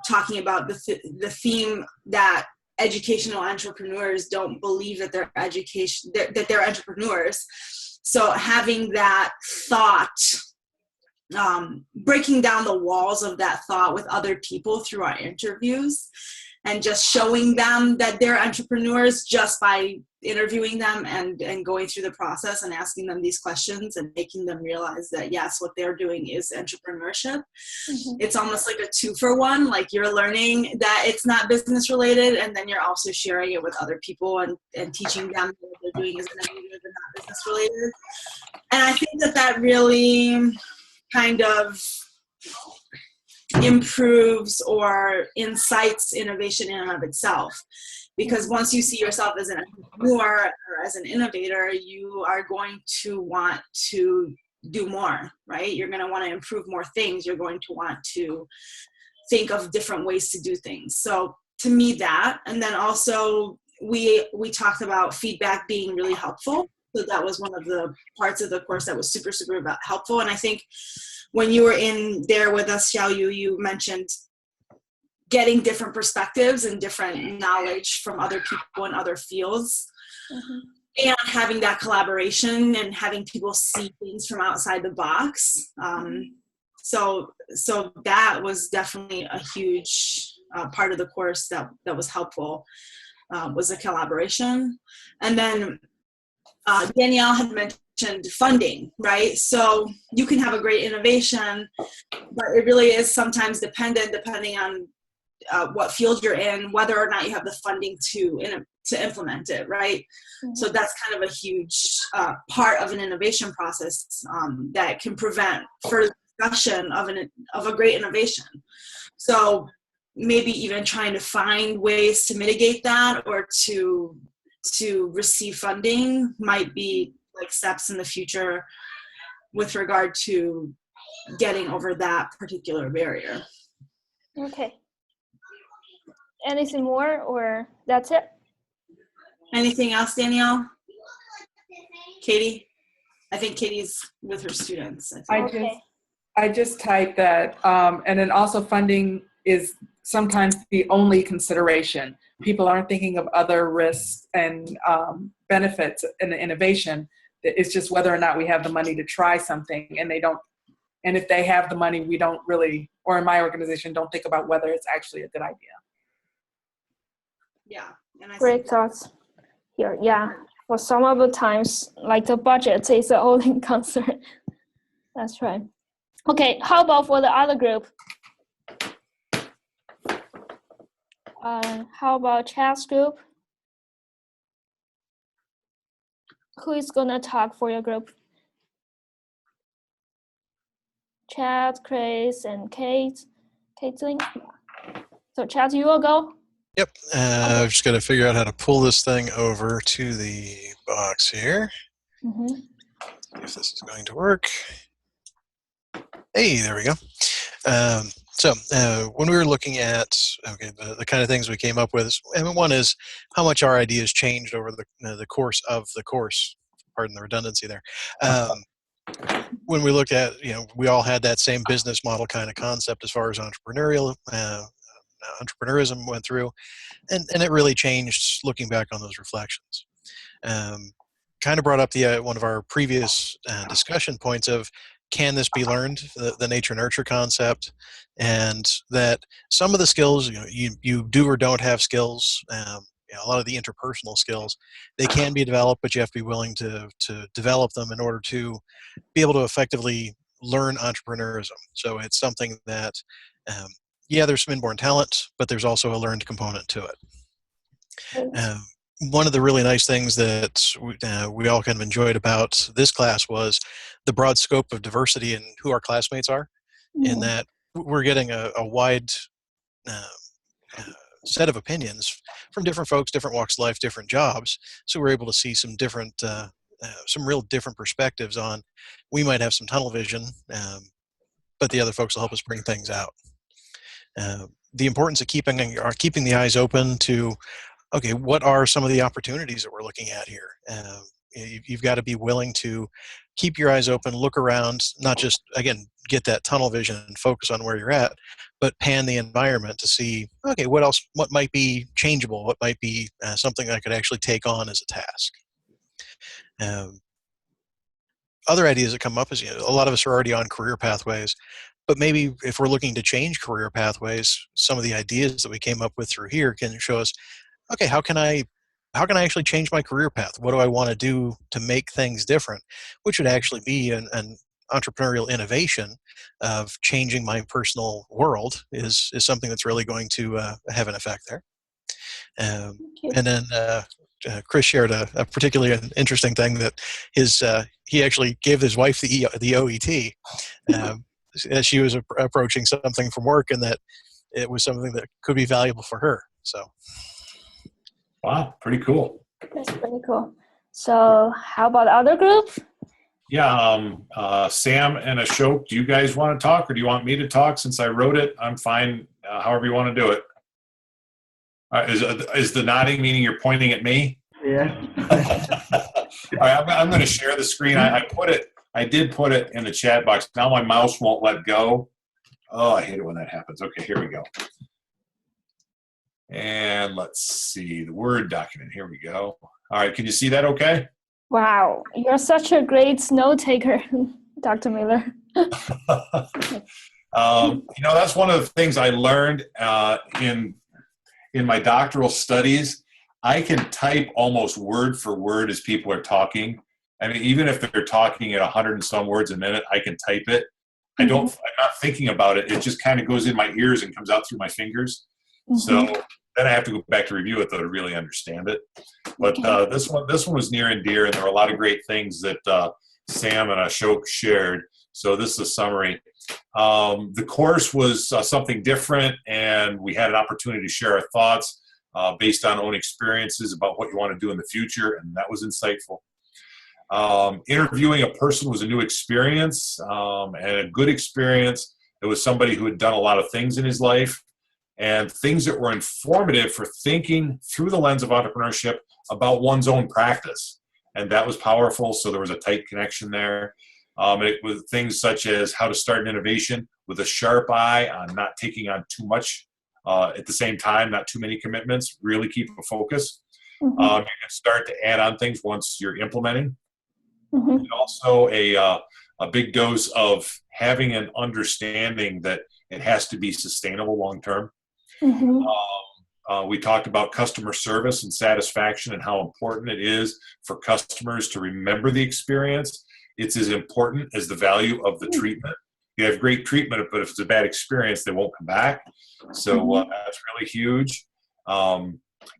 talking about the theme that educational entrepreneurs don't believe that they're that they're entrepreneurs. So having that thought, breaking down the walls of that thought with other people through our interviews, and just showing them that they're entrepreneurs just by interviewing them and going through the process and asking them these questions and making them realize that, yes, what they're doing is entrepreneurship. It's almost like a 2-for-1, like you're learning that it's not business related, and then you're also sharing it with other people and teaching them that what they're doing is not business related. And I think that really kind of improves or incites innovation in and of itself, because once you see yourself as an entrepreneur or as an innovator, you are going to want to do more, right? You're going to want to improve more things. You're going to want to think of different ways to do things. So to me, that, and then also we talked about feedback being really helpful. So that was one of the parts of the course that was super, super helpful. And I think when you were in there with us, Xiaoyu, you mentioned getting different perspectives and different knowledge from other people in other fields, and having that collaboration and having people see things from outside the box. So that was definitely a huge part of the course that was helpful, was the collaboration. And then Danielle had mentioned funding, right? So you can have a great innovation, but it really is sometimes depending on what field you're in, whether or not you have the funding to implement it, right? So that's kind of a huge part of an innovation process that can prevent further discussion of a great innovation. So maybe even trying to find ways to mitigate that or to receive funding might be like steps in the future with regard to getting over that particular barrier. Okay. Anything more, or that's it? Anything else, Danielle? Katie? I think Katie's with her students. I Okay. I just typed that, and then also funding is sometimes the only consideration. People aren't thinking of other risks and benefits in the innovation. It's just whether or not we have the money to try something, and they don't. And if they have the money, we don't really, or in my organization, don't think about whether it's actually a good idea. Yeah. And I Great thoughts here. Yeah. For some of the times, like the budget is the only concern. That's right. Okay. How about for the other group? How about Chad's group? Who is gonna talk for your group? Chad, Chris, and Kate. Caitlin. So Chad, you will go. Yep. I've just got to figure out how to pull this thing over to the box here. Mm-hmm. See if this is going to work. Hey, there we go. So when we were looking at the kind of things we came up with, one is how much our ideas changed over the course of the course. Pardon the redundancy there. When we looked at, we all had that same business model kind of concept as far as entrepreneurism went through, and it really changed looking back on those reflections. Kind of brought up one of our previous discussion points of, can this be learned, the nature nurture concept, and that some of the skills, you do or don't have skills, a lot of the interpersonal skills, they can be developed, but you have to be willing to develop them in order to be able to effectively learn entrepreneurism. So it's something that, there's some inborn talent, but there's also a learned component to it. One of the really nice things that we all kind of enjoyed about this class was the broad scope of diversity in who our classmates are, in that we're getting a wide set of opinions from different folks, different walks of life, different jobs. So we're able to see some different, some real different perspectives on, we might have some tunnel vision, but the other folks will help us bring things out. The importance of keeping the eyes open to, okay, what are some of the opportunities that we're looking at here? You've got to be willing to keep your eyes open, look around, not just, again, get that tunnel vision and focus on where you're at, but pan the environment to see, okay, what might be changeable, what might be something I could actually take on as a task. Other ideas that come up is, a lot of us are already on career pathways, but maybe if we're looking to change career pathways, some of the ideas that we came up with through here can show us, okay, how can I actually change my career path? What do I want to do to make things different? Which would actually be an entrepreneurial innovation of changing my personal world is something that's really going to have an effect there. And then Chris shared a particularly interesting thing that he actually gave his wife the OET as she was approaching something from work, and that it was something that could be valuable for her. So. Wow, pretty cool. That's pretty cool. So how about the other group? Yeah, Sam and Ashok, do you guys want to talk, or do you want me to talk? Since I wrote it, I'm fine, however you want to do it. Is the nodding meaning you're pointing at me? Yeah. All right, I'm going to share the screen. I did put it in the chat box. Now my mouse won't let go. Oh, I hate it when that happens. Okay, here we go. And let's see, the Word document. Here we go. All right, can you see that okay? Wow, you're such a great note taker, Dr. Miller. That's one of the things I learned in my doctoral studies. I can type almost word for word as people are talking. I mean, even if they're talking at 100 and some words a minute, I can type it. I'm not thinking about it. It just kind of goes in my ears and comes out through my fingers. So then I have to go back to review it, though, to really understand it. But this one was near and dear, and there were a lot of great things that Sam and Ashok shared. So this is a summary. The course was something different, and we had an opportunity to share our thoughts based on own experiences about what you want to do in the future, and that was insightful. Interviewing a person was a new experience, and a good experience. It was somebody who had done a lot of things in his life, and things that were informative for thinking through the lens of entrepreneurship about one's own practice. And that was powerful, so there was a tight connection there. With things such as how to start an innovation with a sharp eye on not taking on too much at the same time, not too many commitments, really keep a focus. You can start to add on things once you're implementing. And also a big dose of having an understanding that it has to be sustainable long term. We talked about customer service and satisfaction and how important it is for customers to remember the experience. It's as important as the value of the treatment. You have great treatment, but if it's a bad experience, they won't come back. So that's really huge.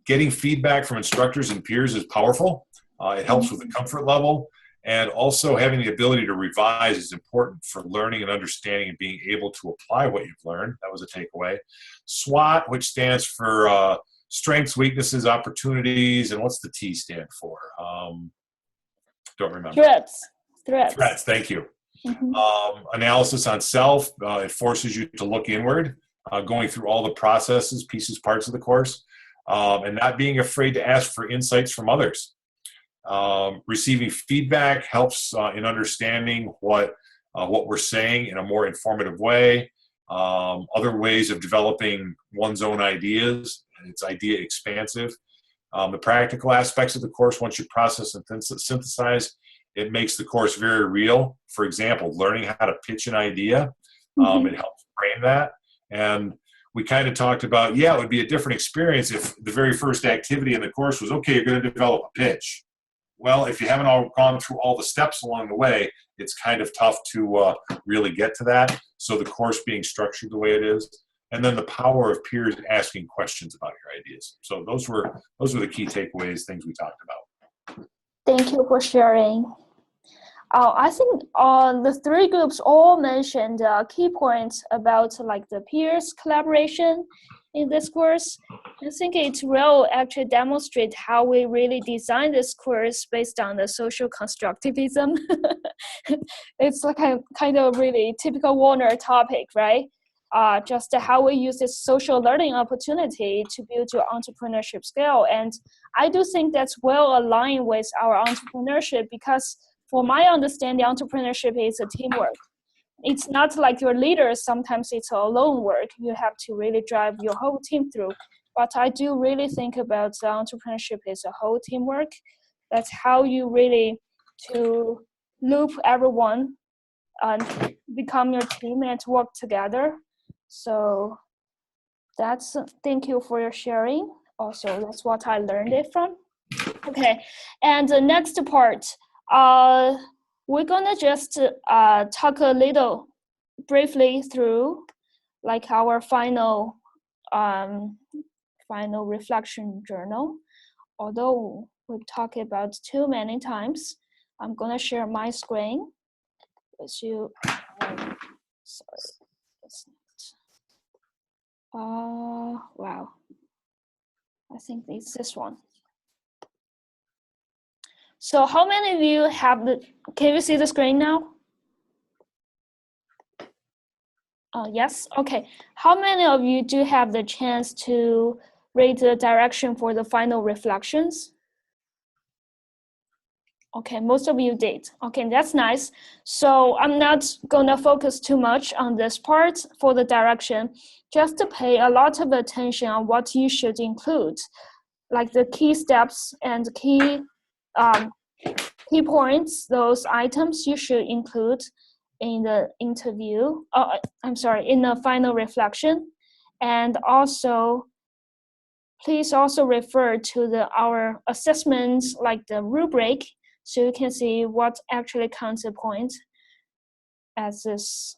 Getting feedback from instructors and peers is powerful. It helps with the comfort level. And also having the ability to revise is important for learning and understanding and being able to apply what you've learned. That was a takeaway. SWOT, which stands for strengths, weaknesses, opportunities, and what's the T stand for? Don't remember. Threats, thank you. Analysis on self, it forces you to look inward, going through all the processes, pieces, parts of the course, and not being afraid to ask for insights from others. Receiving feedback helps in understanding what we're saying in a more informative way. Other ways of developing one's own ideas, and it's idea expansive. The practical aspects of the course, once you process and synthesize, it makes the course very real. For example, learning how to pitch an idea, it helps frame that. And we kind of talked about, it would be a different experience if the very first activity in the course was, okay, you're going to develop a pitch. Well, if you haven't gone through all the steps along the way, it's kind of tough to really get to that. So the course being structured the way it is, and then the power of peers asking questions about your ideas. So those were the key takeaways, things we talked about. Thank you for sharing. I think the three groups all mentioned key points about like the peers collaboration in this course. I think it will actually demonstrate how we really design this course based on the social constructivism. It's like a kind of really typical Warner topic, right? Just how we use this social learning opportunity to build your entrepreneurship skill. And I do think that's well aligned with our entrepreneurship, because for my understanding, entrepreneurship is a teamwork. It's not like your leader, sometimes it's a lone work. You have to really drive your whole team through. But I do really think about the entrepreneurship as a whole teamwork. That's how you really to loop everyone and become your team and work together. So thank you for your sharing. Also, that's what I learned it from. Okay, and the next part, we're gonna just talk a little briefly through like our final reflection journal. Although we've talked about too many times, I'm gonna share my screen with you. Sorry, it's not. Wow. I think it's this one. So how many of you have can you see the screen now? Yes, okay. How many of you do have the chance to read the direction for the final reflections? Okay, most of you did. Okay, that's nice. So I'm not gonna focus too much on this part for the direction, just to pay a lot of attention on what you should include, like the key steps and key points, those items you should include in the interview, in the final reflection. And also, please also refer to our assessments, like the rubric, so you can see what actually counts a point as this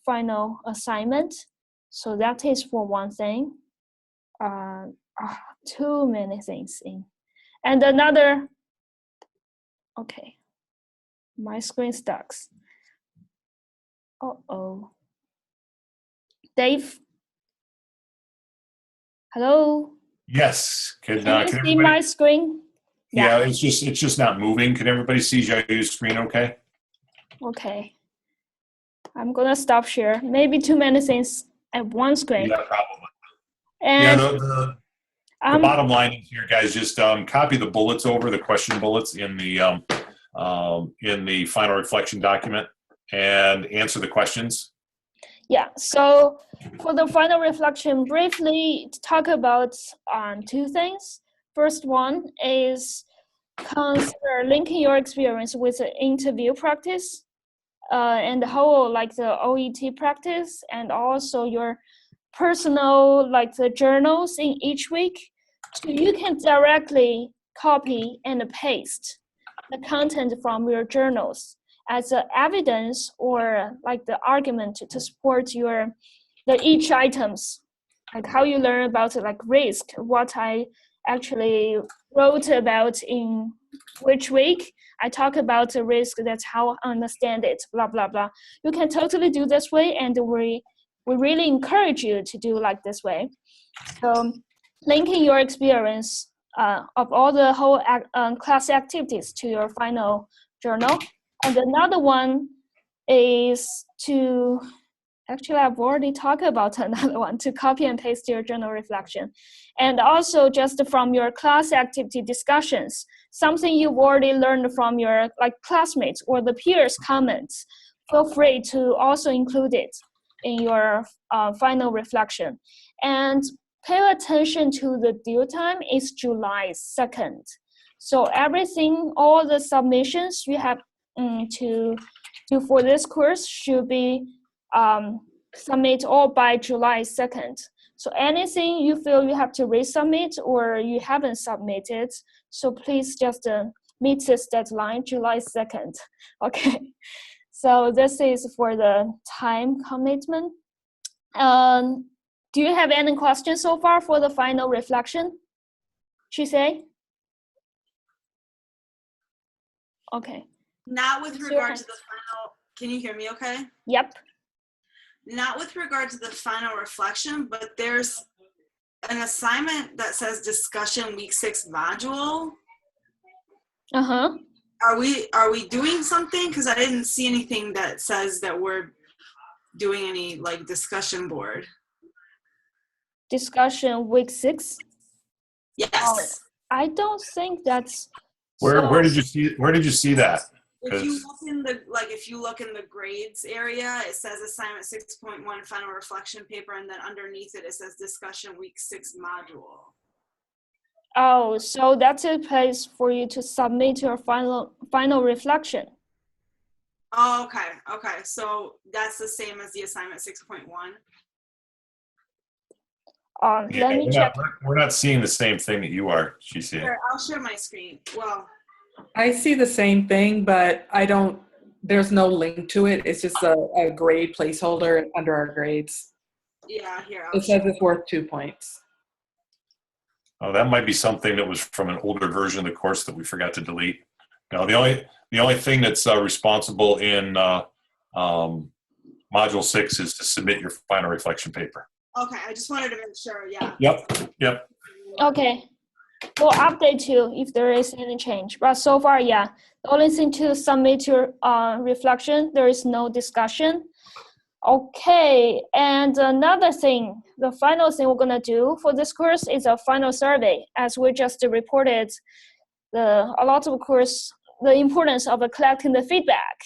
final assignment. So that is for one thing. Too many things in. And another, okay, my screen stucks. Uh-oh. Dave? Hello? Yes. Can you see my screen? Yeah, it's just not moving. Can everybody see your screen okay? Okay. I'm gonna stop share. Maybe too many things at one screen. Yeah, probably. And the bottom line is here, guys, just copy the bullets over, the question bullets in the in the final reflection document and answer the questions. Yeah, so for the final reflection, briefly talk about two things. First one is consider linking your experience with the interview practice and the whole like the OET practice, and also your personal like the journals in each week. So you can directly copy and paste the content from your journals as evidence or like the argument to support the each items, like how you learn about like risk, what I actually wrote about in which week. I talk about the risk, that's how I understand it, blah, blah, blah. You can totally do this way, and we really encourage you to do like this way. So linking your experience of all the whole class activities to your final journal. And another one is to, actually I've already talked about another one, to copy and paste your journal reflection. And also just from your class activity discussions, something you've already learned from your like classmates or the peers' comments, feel free to also include it in your final reflection. And pay attention to the due time is July 2nd. So everything, all the submissions you have to do for this course should be submit all by July 2nd. So anything you feel you have to resubmit or you haven't submitted, so please just meet this deadline, July 2nd. Okay, so this is for the time commitment. Do you have any questions so far for the final reflection? Shisei? Okay. Not with regard to the final, can you hear me okay? Yep. Not with regard to the final reflection, but there's an assignment that says discussion week 6 module. Uh-huh. Are we doing something? Because I didn't see anything that says that we're doing any like discussion board. Discussion week 6? Yes. I don't think that's. Where did you see that? If you look in the grades area, it says assignment 6.1 final reflection paper, and then underneath it says discussion week 6 module. Oh, so that's a place for you to submit your final reflection. Oh, okay. So that's the same as the assignment 6.1. Let me check. We're not seeing the same thing that you are, she said. Sure, I'll share my screen. Well, I see the same thing, but there's no link to it. It's just a grade placeholder under our grades. Yeah, here. It says it's worth 2 points. Oh, that might be something that was from an older version of the course that we forgot to delete. No, the only thing that's responsible in Module 6 is to submit your final reflection paper. Okay, I just wanted to make sure, yeah. Yep. Okay. We'll update you if there is any change. But so far, yeah. The only thing to submit your reflection, there is no discussion. Okay, and another thing, the final thing we're gonna do for this course is a final survey, as we just reported a lot of course, the importance of collecting the feedback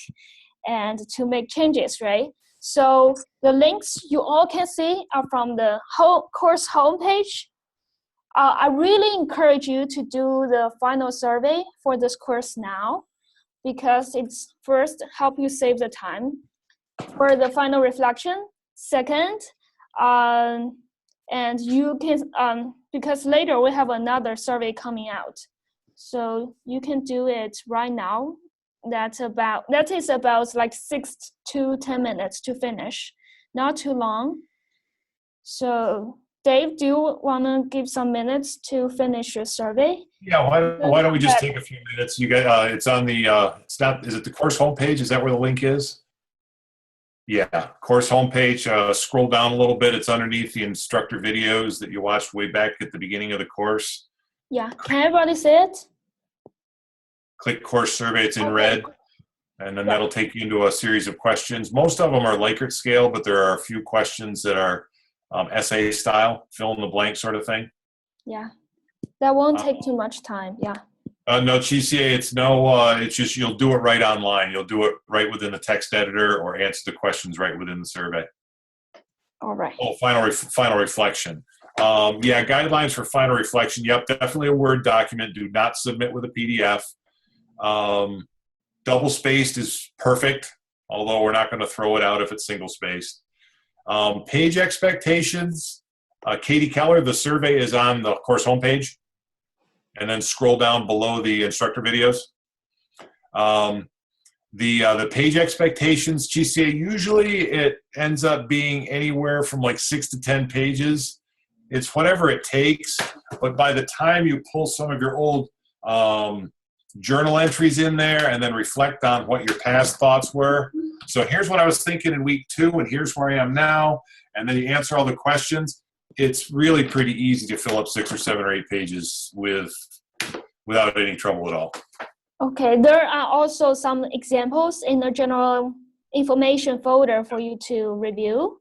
and to make changes, right? So the links you all can see are from the whole course homepage. I really encourage you to do the final survey for this course now, because it's first help you save the time for the final reflection. Second, and you can because later we have another survey coming out, so you can do it right now. That is about like 6 to 10 minutes to finish, not too long. So Dave, do you want to give some minutes to finish your survey? Yeah, why don't we just take a few minutes? You got it's on the is it the course homepage? Is that where the link is? Yeah, course homepage. Scroll down a little bit. It's underneath the instructor videos that you watched way back at the beginning of the course. Yeah, can everybody see it? Click course survey. It's in red, and then that'll take you into a series of questions. Most of them are Likert scale, but there are a few questions that are essay style, fill in the blank sort of thing. Yeah, that won't take too much time. Yeah. No, GCA, it's no, it's just you'll do it right online. You'll do it right within the text editor or answer the questions right within the survey. All right. Oh, final reflection. Yeah, guidelines for final reflection. Yep, definitely a Word document. Do not submit with a PDF. Double spaced is perfect, although we're not going to throw it out if it's single spaced. Page expectations. Katie Keller, the survey is on the course homepage. And then scroll down below the instructor videos. The page expectations, GCA, usually it ends up being anywhere from like 6 to 10 pages. It's whatever it takes, but by the time you pull some of your old journal entries in there and then reflect on what your past thoughts were. So here's what I was thinking in week 2, and here's where I am now, and then you answer all the questions. It's really pretty easy to fill up 6 or 7 or 8 pages without any trouble at all. Okay, there are also some examples in the general information folder for you to review.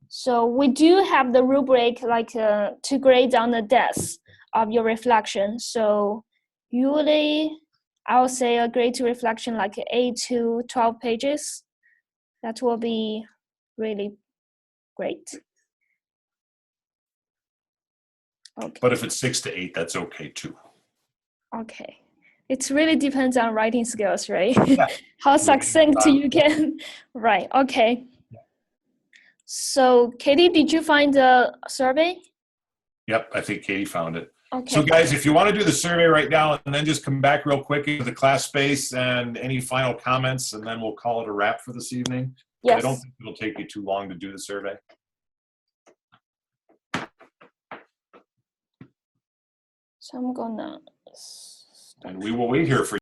So we do have the rubric like to grade on the depth of your reflection. So usually I'll say a grade to reflection like 8 to 12 pages. That will be really great. Okay. But if it's 6 to 8, that's okay too. Okay. It really depends on writing skills, right? Yeah. How succinct you can write. Okay. So, Katie, did you find the survey? Yep, I think Katie found it. Okay. So guys, if you want to do the survey right now and then just come back real quick into the class space and any final comments, and then we'll call it a wrap for this evening. Yes. I don't think it'll take you too long to do the survey. So I'm gonna. And we will wait here for you.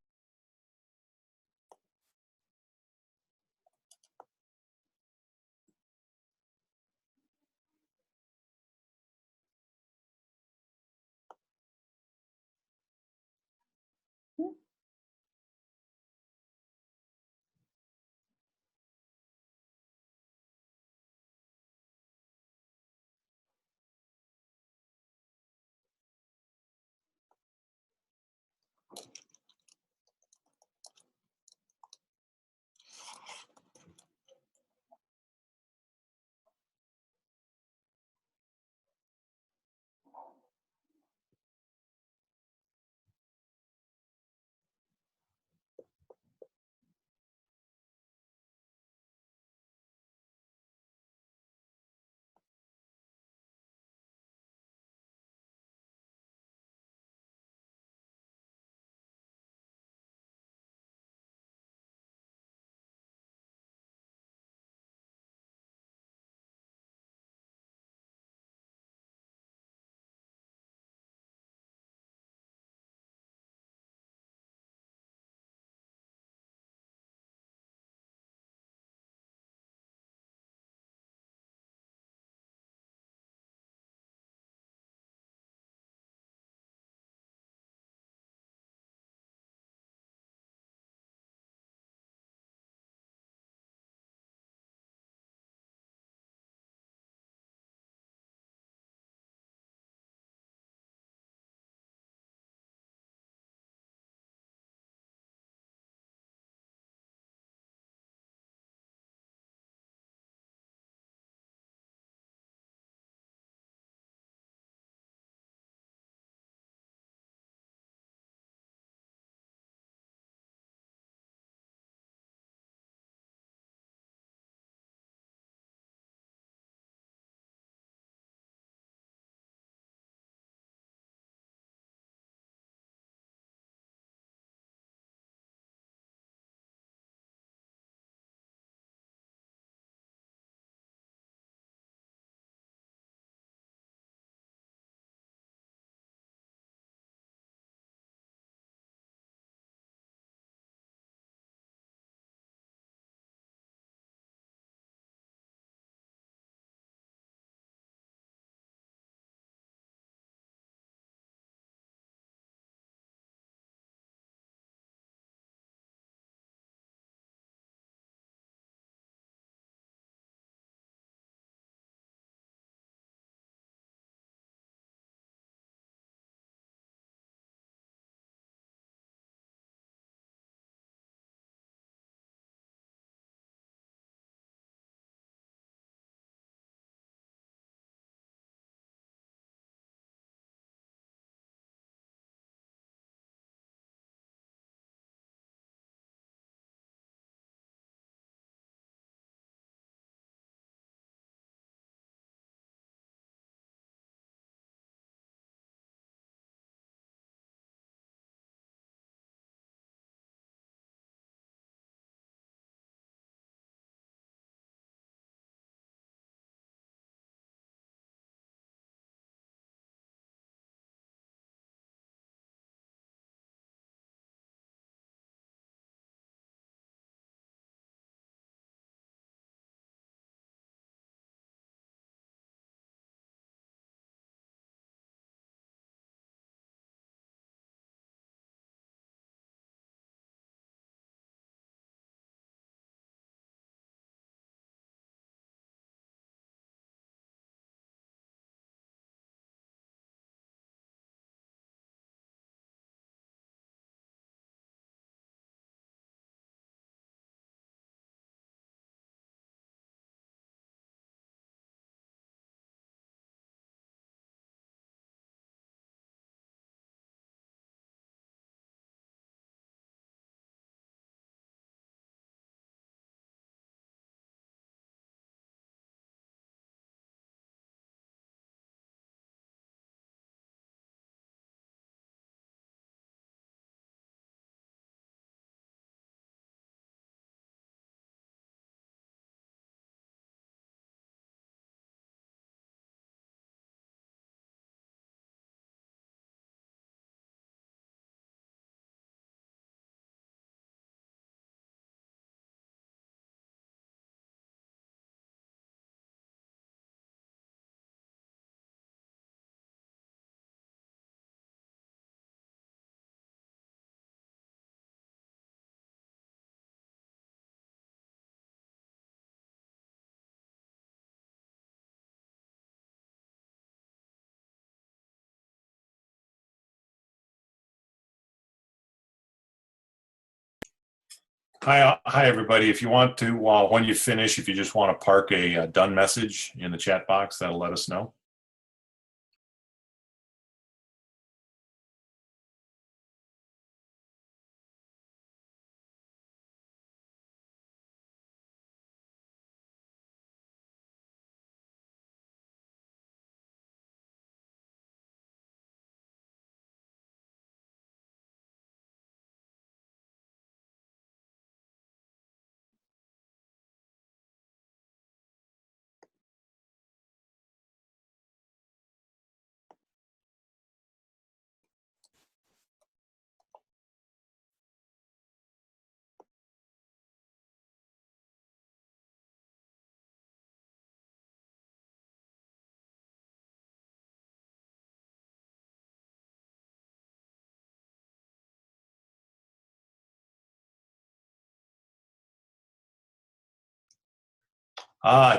Hi, everybody. If you want to, when you finish, if you just want to park a done message in the chat box, that'll let us know.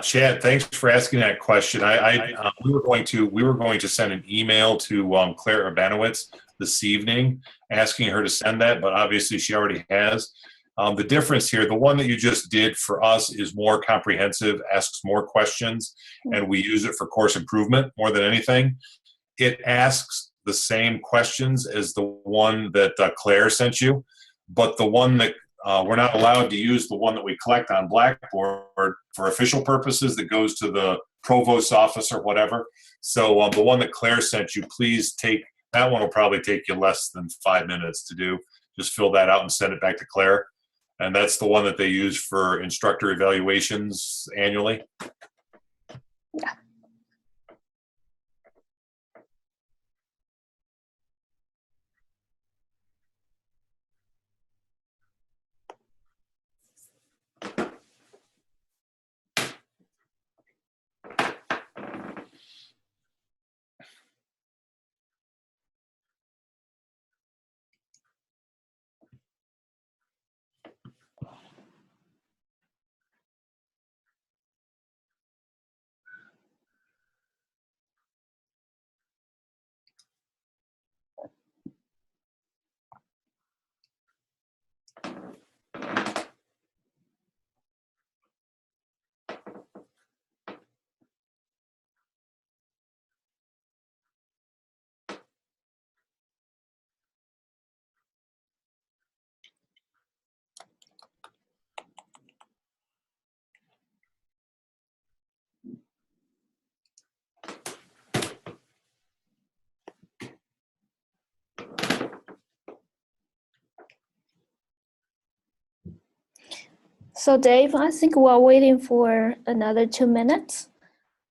Chad, thanks for asking that question. We were going to send an email to Claire Urbanowitz this evening, asking her to send that, but obviously she already has. The difference here, the one that you just did for us is more comprehensive, asks more questions, and we use it for course improvement more than anything. It asks the same questions as the one that Claire sent you, but the one that we're not allowed to use the one that we collect on Blackboard for official purposes that goes to the provost's office or whatever. So the one that Claire sent you, please take, that one will probably take you less than 5 minutes to do. Just fill that out and send it back to Claire. And that's the one that they use for instructor evaluations annually. Yeah. So Dave, I think we're waiting for another 2 minutes.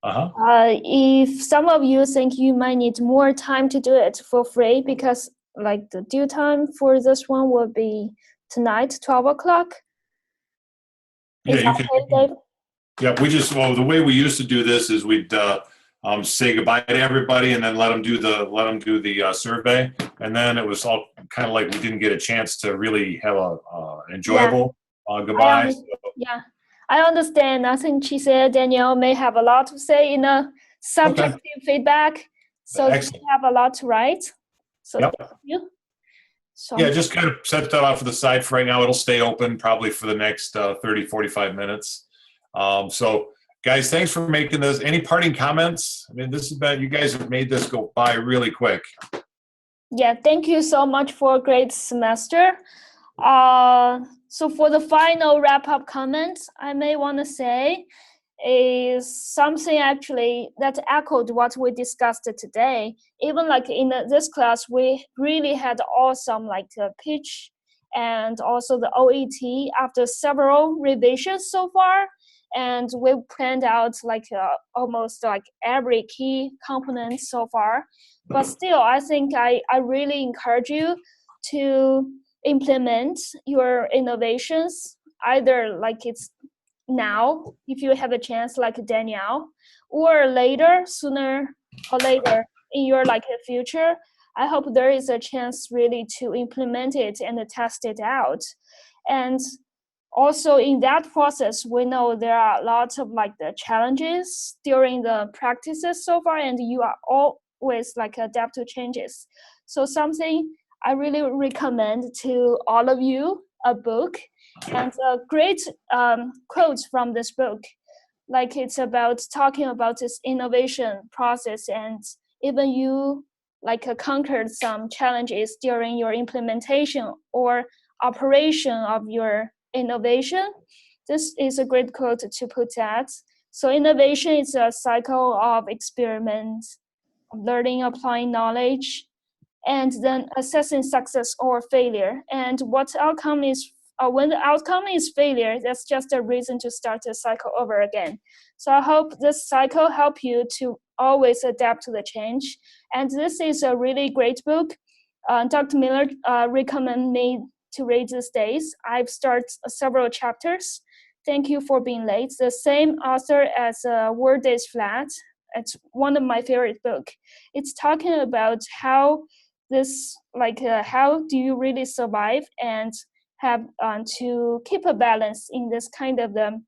If some of you think you might need more time to do it, feel free, because like the due time for this one will be tonight, 12 o'clock. Yeah, you can. Dave? Yeah, the way we used to do this is we'd say goodbye to everybody and then let them do the survey, and then it was all kind of like we didn't get a chance to really have a enjoyable goodbye. Yeah, I understand. I think she said Danielle may have a lot to say in the subjective feedback, so you have a lot to write. So yep. Thank you. So yeah, just kind of set that off to the side for right now. It'll stay open probably for the next 30, 45 minutes. So guys, thanks for making this. Any parting comments? I mean, this is about, you guys have made this go by really quick. Yeah, thank you so much for a great semester. So for the final wrap-up comments, I may want to say is something actually that echoed what we discussed today. Even like in this class, we really had awesome like pitch and also the OET after several revisions so far. And we planned out like almost like every key component so far. But still, I think I really encourage you to implement your innovations, either like it's now, if you have a chance like Danielle, or later, sooner or later in your like future. I hope there is a chance really to implement it and test it out. And also in that process, we know there are lots of like the challenges during the practices so far, and you are always like adapt to changes. So something I really recommend to all of you, a book, And a great quote from this book, like it's about talking about this innovation process, and even you like conquered some challenges during your implementation or operation of your innovation. This is a great quote to put that. So innovation is a cycle of experiments, learning, applying knowledge, and then assessing success or failure. And what outcome is, when the outcome is failure, that's just a reason to start the cycle over again. So I hope this cycle help you to always adapt to the change. And this is a really great book. Dr. Miller recommended me to read these days. I've started several chapters. Thank you for being late. The same author as Word Days Flat. It's one of my favorite book. It's talking about how this, how do you really survive and have to keep a balance in this kind of the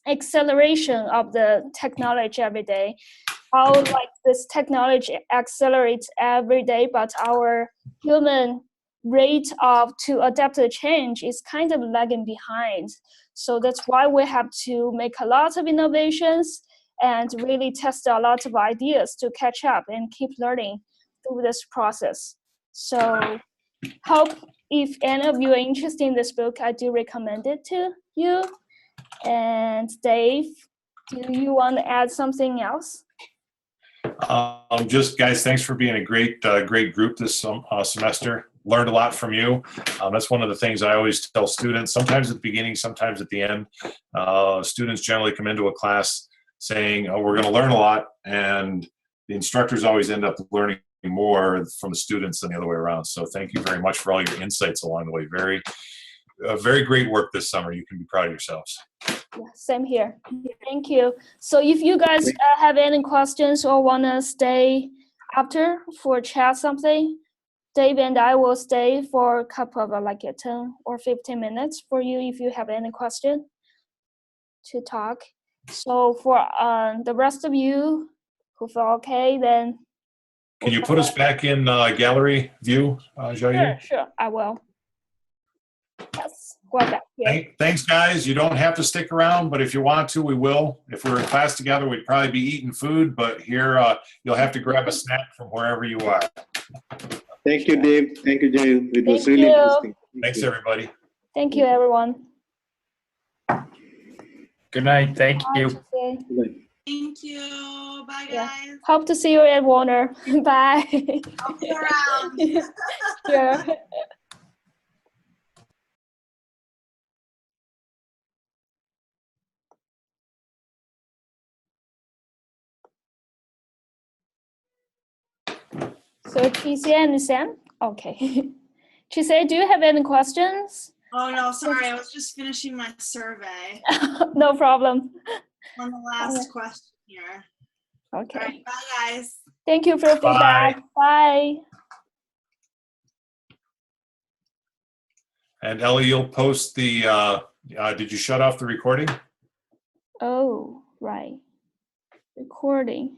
acceleration of the technology every day. How like this technology accelerates every day, but our human rate of to adapt to change is kind of lagging behind. So that's why we have to make a lot of innovations and really test a lot of ideas to catch up and keep learning through this process. So hope if any of you are interested in this book, I do recommend it to you. And Dave, do you want to add something else? Just guys, thanks for being a great group this semester. Learned a lot from you. That's one of the things I always tell students, sometimes at the beginning, sometimes at the end. Students generally come into a class saying, oh, we're going to learn a lot, and the instructors always end up learning more from the students than the other way around. So thank you very much for all your insights along the way. Very great work this summer. You can be proud of yourselves. Yeah, same here. Thank you. So if you guys have any questions or want to stay after for chat something, Dave and I will stay for a couple of 10 or 15 minutes for you if you have any question to talk. So for the rest of you who feel okay, then can you put us back in gallery view, Jair? Sure, I will. Yes, we're back here. Thanks, guys. You don't have to stick around, but if you want to, we will. If we were in class together, we'd probably be eating food, but here you'll have to grab a snack from wherever you are. Thank you, Dave. Thank you, Jay. It was Thank really you. interesting. Thanks, everybody. Thank you, everyone. Good night. Thank you. Okay. Thank you. Bye, Yeah. guys. Hope to see you at Warner. Bye. I'll be around. Sure. So Chise and Sam? Okay. Chise, do you have any questions? Oh, no, sorry. I was just finishing my survey No problem. on the last question here. Okay. All right, bye, guys. Thank you for your feedback. Bye. And Ellie, you'll post the, did you shut off the recording? Oh, right. Recording.